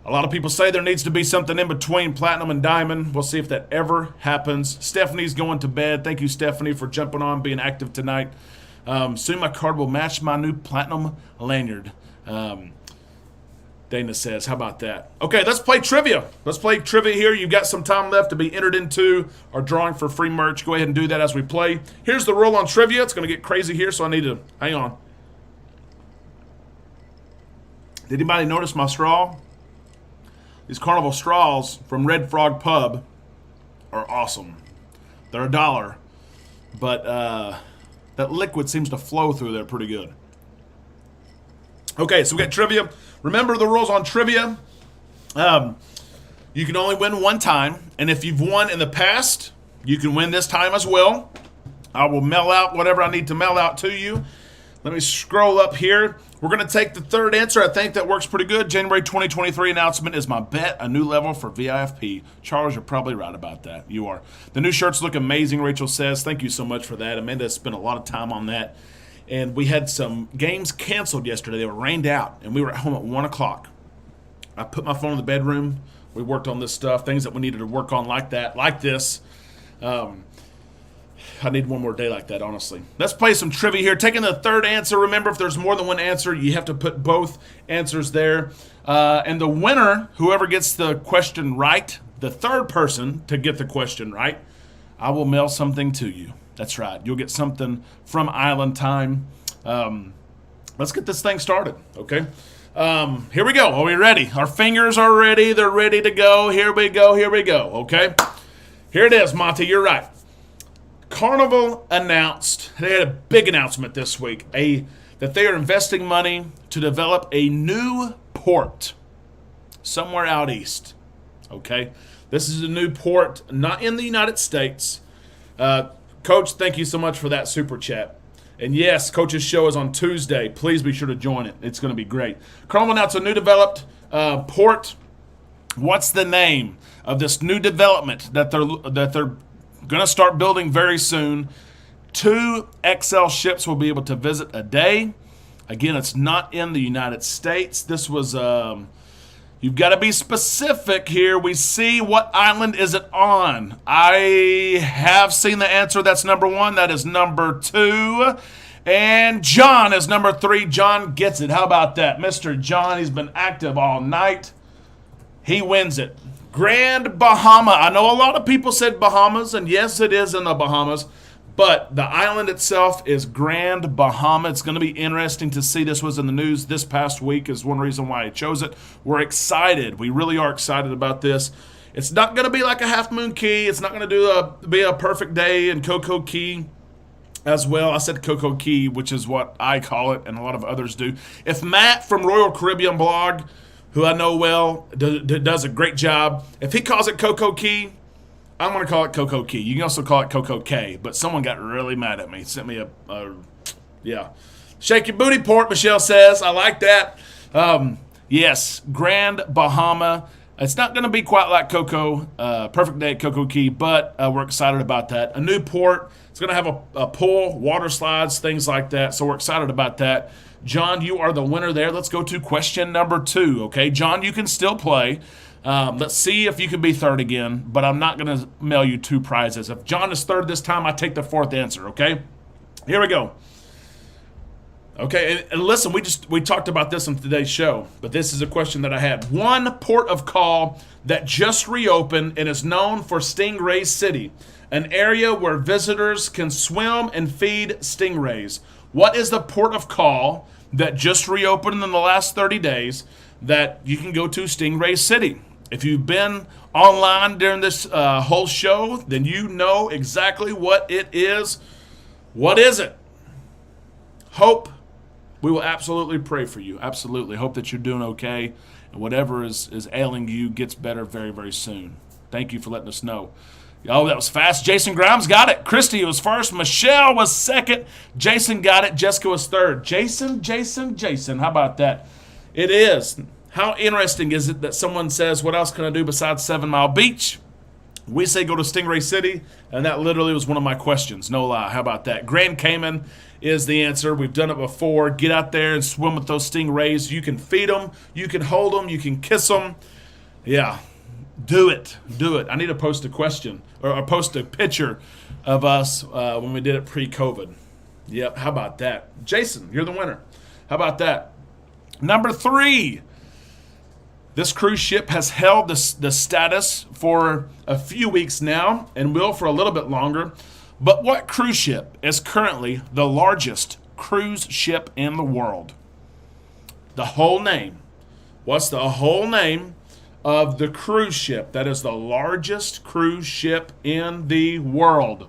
A lot of people say there needs to be something in between platinum and diamond. We'll see if that ever happens. Stephanie's going to bed. Thank you, Stephanie, for jumping on, being active tonight. Soon my card will match my new platinum lanyard. Dana says, how about that? Okay, let's play trivia. Let's play trivia here. You've got some time left to be entered into our drawing for free merch. Go ahead and do that as we play. Here's the rule on trivia. It's going to get crazy here, so I need to hang on. Did anybody notice my straw? These Carnival straws from Red Frog Pub are awesome. They're $1, but that liquid seems to flow through there pretty good. Okay, so we got trivia. Remember the rules on trivia. You can only win one time, and if you've won in the past, you can win this time as well. I will mail out whatever I need to mail out to you. Let me scroll up here. We're going to take the third answer. I think that works pretty good. January 2023 announcement is my bet, a new level for VIFP. Charles, you're probably right about that. You are. The new shirts look amazing, Rachel says. Thank you so much for that. Amanda spent a lot of time on that. And we had some games canceled yesterday. They were rained out, and we were at home at 1 o'clock. I put my phone in the bedroom, We worked on this stuff, things that we needed to work on like this. I need one more day like that, honestly. Let's play some trivia here. Taking the third answer. Remember, if there's more than one answer, you have to put both answers there. And the winner, whoever gets the question right, the third person to get the question right, I will mail something to you. That's right. You'll get something from Island Time. Let's get this thing started, okay? Here we go. Are we ready? Our fingers are ready. They're ready to go. Here we go, okay? Here it is, Monty. You're right. Carnival announced, they had a big announcement this week, that they are investing money to develop a new port somewhere out east. Okay? This is a new port, not in the United States. Coach, thank you so much for that super chat. And yes, Coach's show is on Tuesday. Please be sure to join it. It's going to be great. Carnival announced a new developed port. What's the name of this new development that they're going to start building very soon? 2 XL ships will be able to visit a day. Again, it's not in the United States. This was, you've got to be specific here. We see what island is it on. I have seen the answer. That's number 1. That is number 2. And John is number 3. John gets it. How about that? Mr. John, he's been active all night. He wins it. Grand Bahama. I know a lot of people said Bahamas, and yes, it is in the Bahamas, but the island itself is Grand Bahama. It's going to be interesting to see. This was in the news this past week, is one reason why I chose it. We're excited. We really are excited about this. It's not going to be like a Half Moon Cay. It's not going to be a perfect day in Coco Cay as well. I said Coco Cay, which is what I call it, and a lot of others do. If Matt from Royal Caribbean Blog, who I know well, does a great job, if he calls it Coco Cay, I'm going to call it Coco Cay. You can also call it Coco Cay, but someone got really mad at me. Sent me yeah. Shake your booty port, Michelle says. I like that. Yes, Grand Bahama. It's not going to be quite like Coco, Perfect Day at Coco Cay, but we're excited about that. A new port. It's going to have a pool, water slides, things like that, so we're excited about that. John, you are the winner there. Let's go to question number 2, okay? John, you can still play. Let's see if you can be third again, but I'm not going to mail you 2 prizes. If John is third this time, I take the 4th answer, okay? Here we go. Okay, and listen, we talked about this on today's show, but this is a question that I had. One port of call that just reopened and is known for Stingray City, an area where visitors can swim and feed stingrays. What is the port of call that just reopened in the last 30 days that you can go to Stingray City? If you've been online during this whole show, then you know exactly what it is. What is it? Hope. We will absolutely pray for you. Absolutely. Hope that you're doing okay, and whatever is ailing you gets better very, very soon. Thank you for letting us know. Oh, that was fast. Jason Grimes got it. Christy was first. Michelle was second. Jason got it. Jessica was third. Jason. How about that? It is. How interesting is it that someone says, what else can I do besides 7 Mile Beach? We say go to Stingray City, and that literally was one of my questions. No lie. How about that? Grand Cayman is the answer. We've done it before. Get out there and swim with those stingrays. You can feed them. You can hold them. You can kiss them. Yeah. Do it. I need to post a question or post a picture of us when we did it pre-COVID. Yep. How about that? Jason, you're the winner. How about that? Number 3. This cruise ship has held the status for a few weeks now and will for a little bit longer. But what cruise ship is currently the largest cruise ship in the world? The whole name. What's the whole name of the cruise ship that is the largest cruise ship in the world?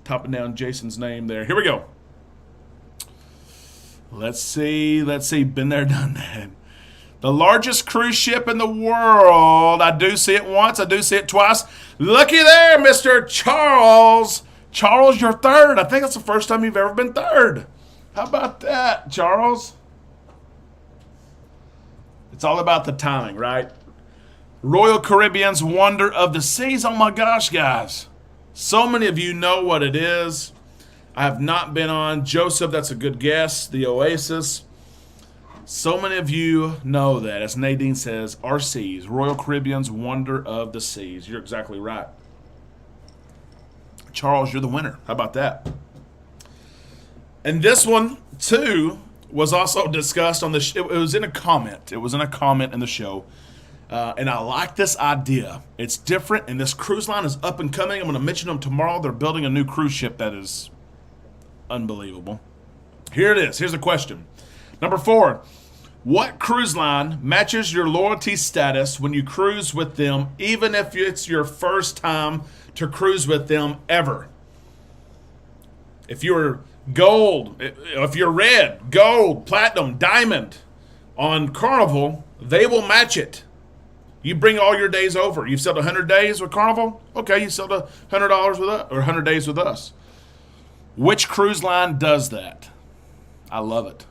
Topping down Jason's name there. Here we go. Let's see. Been there, done that. The largest cruise ship in the world. I do see it once. I do see it twice. Looky there, Mr. Charles. Charles, you're third. I think that's the first time you've ever been third. How about that, Charles? It's all about the timing, right? Royal Caribbean's Wonder of the Seas. Oh my gosh, guys. So many of you know what it is. I have not been on. Joseph, that's a good guess. The Oasis. So many of you know that, as Nadine says, RCs, Royal Caribbean's Wonder of the Seas. You're exactly right. Charles, you're the winner. How about that? And this one, too, was also discussed on the it was in a comment. It was in a comment in the show. And I like this idea. It's different, and this cruise line is up and coming. I'm going to mention them tomorrow. They're building a new cruise ship that is unbelievable. Here it is. Here's a question. Number 4. What cruise line matches your loyalty status when you cruise with them, even if it's your first time to cruise with them ever? If you're gold, if you're red, gold, platinum, diamond on Carnival, they will match it. You bring all your days over. You've sailed 100 days with Carnival? Okay, you sailed $100 with us, or 100 days with us. Which cruise line does that? I love it.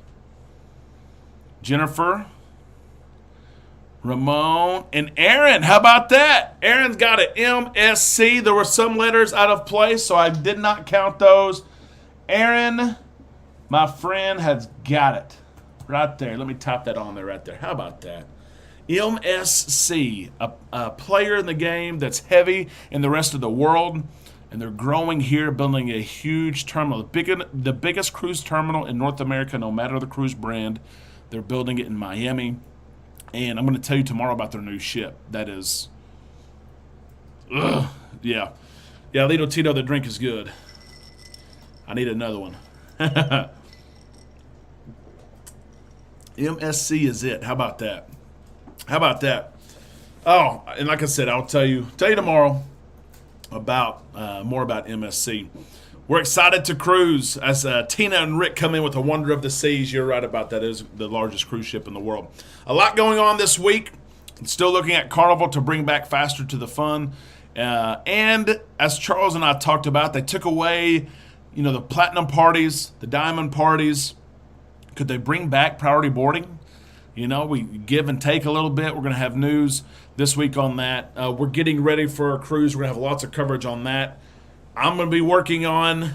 Jennifer, Ramon, and Aaron. How about that? Aaron's got an MSC. There were some letters out of place, so I did not count those. Aaron, my friend, has got it. Right there. Let me type that on there right there. How about that? MSC, a player in the game that's heavy in the rest of the world, and they're growing here, building a huge terminal, the biggest cruise terminal in North America, no matter the cruise brand. They're building it in Miami, and I'm going to tell you tomorrow about their new ship. That is, yeah, Lito Tito, the drink is good. I need another one. MSC is it. How about that? How about that? Oh, and like I said, I'll tell you tomorrow about more about MSC. We're excited to cruise as Tina and Rick come in with the Wonder of the Seas. You're right about that. It is the largest cruise ship in the world. A lot going on this week. Still looking at Carnival to bring back faster to the fun. And as Charles and I talked about, they took away, the platinum parties, the diamond parties. Could they bring back priority boarding? We give and take a little bit. We're going to have news this week on that. We're getting ready for our cruise. We're going to have lots of coverage on that. I'm going to be working on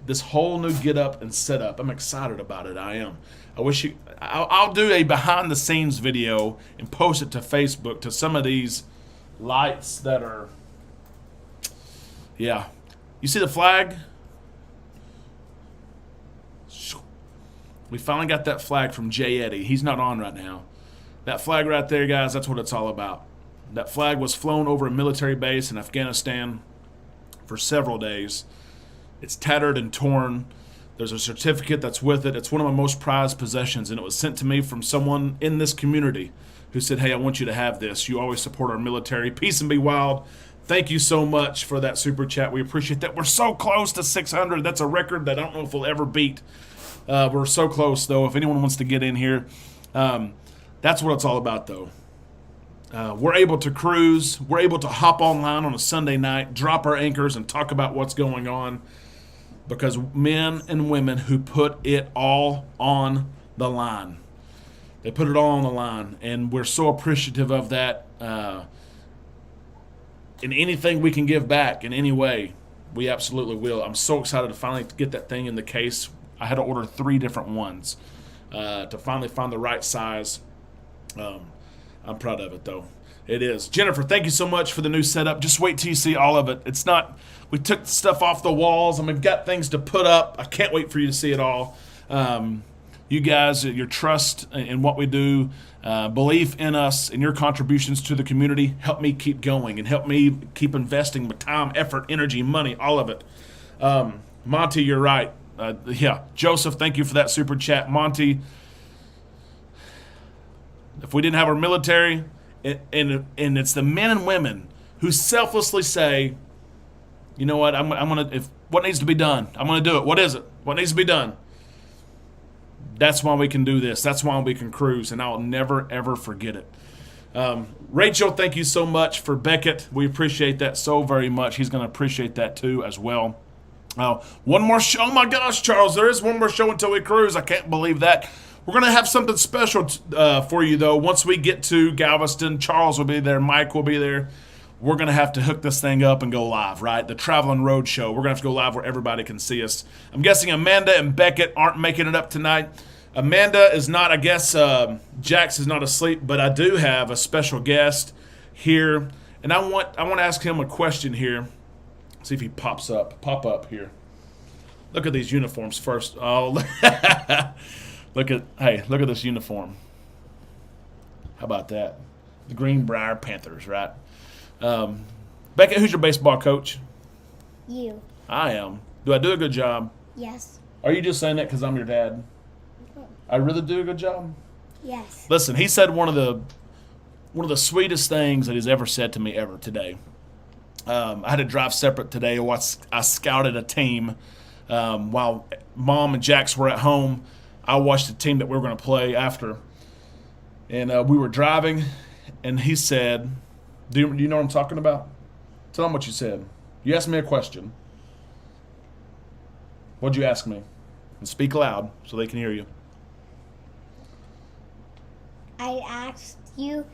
this whole new get up and setup. I'm excited about it. I am. I'll do a behind the scenes video and post it to Facebook to some of these lights that are, yeah. You see the flag? We finally got that flag from Jay Eddie. He's not on right now. That flag right there, guys, that's what it's all about. That flag was flown over a military base in Afghanistan for several days. It's tattered and torn. There's a certificate that's with it. It's one of my most prized possessions, and it was sent to me from someone in this community who said, hey, I want you to have this. You always support our military. Peace and be wild. Thank you so much for that super chat. We appreciate that. We're so close to 600. That's a record that I don't know if we'll ever beat. We're so close, though. If anyone wants to get in here, that's what it's all about, though. We're able to cruise. We're able to hop online on a Sunday night, drop our anchors, and talk about what's going on because men and women who put it all on the line. They put it all on the line, and we're so appreciative of that. In anything we can give back in any way, we absolutely will. I'm so excited to finally get that thing in the case. I had to order 3 different ones to finally find the right size. I'm proud of it, though. It is. Jennifer, thank you so much for the new setup. Just wait till you see all of it. It's not, we took the stuff off the walls, and we've got things to put up. I can't wait for you to see it all. You guys, your trust in what we do, belief in us, and your contributions to the community help me keep going and help me keep investing with time, effort, energy, money, all of it. Monty, you're right. Joseph, thank you for that super chat. Monty, if we didn't have our military, and it's the men and women who selflessly say, you know what, I'm gonna, if what needs to be done, I'm gonna do it. What is it? What needs to be done? That's why we can do this. That's why we can cruise, and I'll never ever forget it. Rachel, thank you so much for Beckett. We appreciate that so very much. He's gonna appreciate that too as well. One more show. Oh my gosh, Charles, there is one more show until we cruise. I can't believe that. We're going to have something special for you, though. Once we get to Galveston, Charles will be there. Mike will be there. We're going to have to hook this thing up and go live, right? The Traveling Road Show. We're going to have to go live where everybody can see us. I'm guessing Amanda and Beckett aren't making it up tonight. Amanda is not, I guess Jax is not asleep, but I do have a special guest here. And I want to ask him a question here. See if he pops up. Pop up here. Look at these uniforms first. Oh, look at this uniform. How about that? The Greenbrier Panthers, right? Beckett, who's your baseball coach? You. I am. Do I do a good job? Yes. Are you just saying that because I'm your dad? I really do a good job? Yes. Listen, he said one of the sweetest things that he's ever said to me ever today. I had to drive separate today. I scouted a team while Mom and Jax were at home. I watched the team that we were going to play after. And we were driving, and he said, do you know what I'm talking about? Tell him what you said. You asked me a question. What'd you ask me? And speak loud so they can hear you. I asked you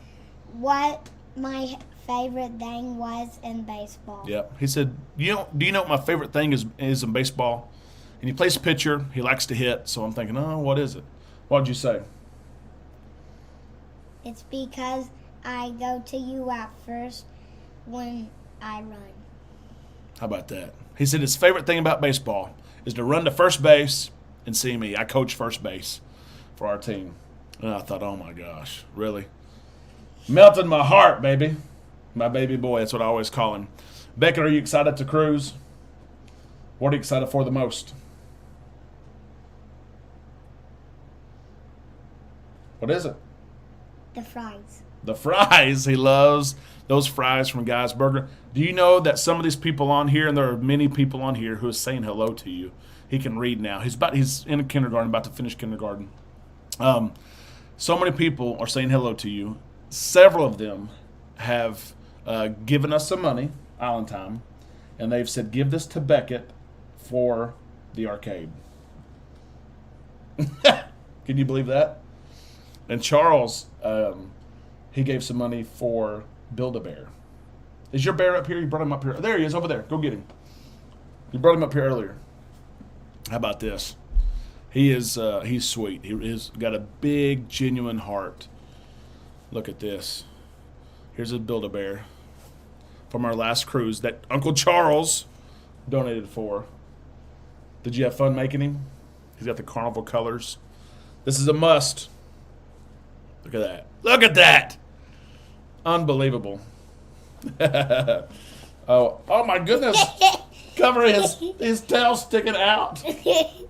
what my favorite thing was in baseball. Yep. He said, do you know what my favorite thing is in baseball? And he plays pitcher. He likes to hit. So I'm thinking, oh, what is it? What'd you say? It's because I go to you at first when I run. How about that? He said his favorite thing about baseball is to run to first base and see me. I coach first base for our team. And I thought, oh my gosh, really? Melted my heart, baby. My baby boy, that's what I always call him. Beckett, are you excited to cruise? What are you excited for the most? What is it? The fries. The fries. He loves those fries from Guy's Burger. Do you know that some of these people on here, and there are many people on here who are saying hello to you. He can read now. He's in kindergarten, about to finish kindergarten. So many people are saying hello to you. Several of them have given us some money, Island Time, and they've said, give this to Beckett for the arcade. Can you believe that? And Charles, he gave some money for Build-A-Bear. Is your bear up here? You brought him up here. There he is, over there. Go get him. You brought him up here earlier. How about this? He's sweet. He's got a big, genuine heart. Look at this. Here's a Build-A-Bear from our last cruise that Uncle Charles donated for. Did you have fun making him? He's got the Carnival colors. This is a must. Look at that. Look at that. Unbelievable. oh my goodness. Cover his tail sticking out.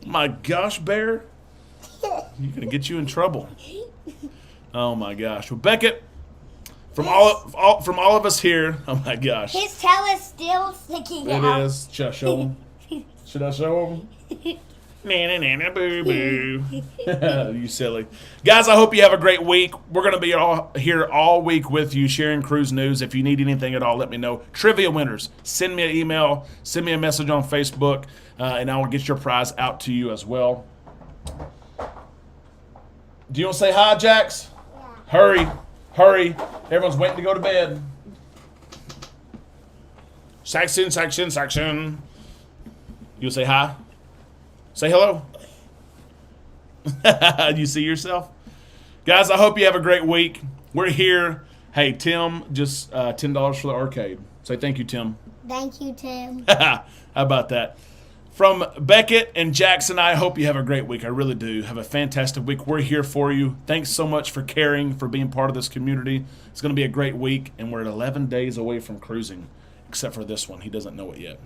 My gosh, Bear. You're going to get you in trouble. Oh my gosh. Well, Beckett, from all of us here, oh my gosh. His tail is still sticking out. It is. Should I show him? Should I show him? Boo boo. You silly. Guys, I hope you have a great week. We're going to be here all week with you sharing cruise news. If you need anything at all, let me know. Trivia winners, send me an email, send me a message on Facebook, and I will get your prize out to you as well. Do you want to say hi, Jax? Yeah. Hurry. Everyone's waiting to go to bed. Section. You'll say hi? Say hello. You see yourself? Guys, I hope you have a great week. We're here. Hey, Tim, just $10 for the arcade. Say thank you, Tim. Thank you, Tim. How about that? From Beckett and Jackson, I hope you have a great week. I really do. Have a fantastic week. We're here for you. Thanks so much for caring, for being part of this community. It's going to be a great week, and we're at 11 days away from cruising, except for this one. He doesn't know it yet.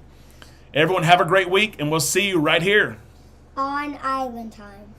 Everyone have a great week, and we'll see you right here on Island Time.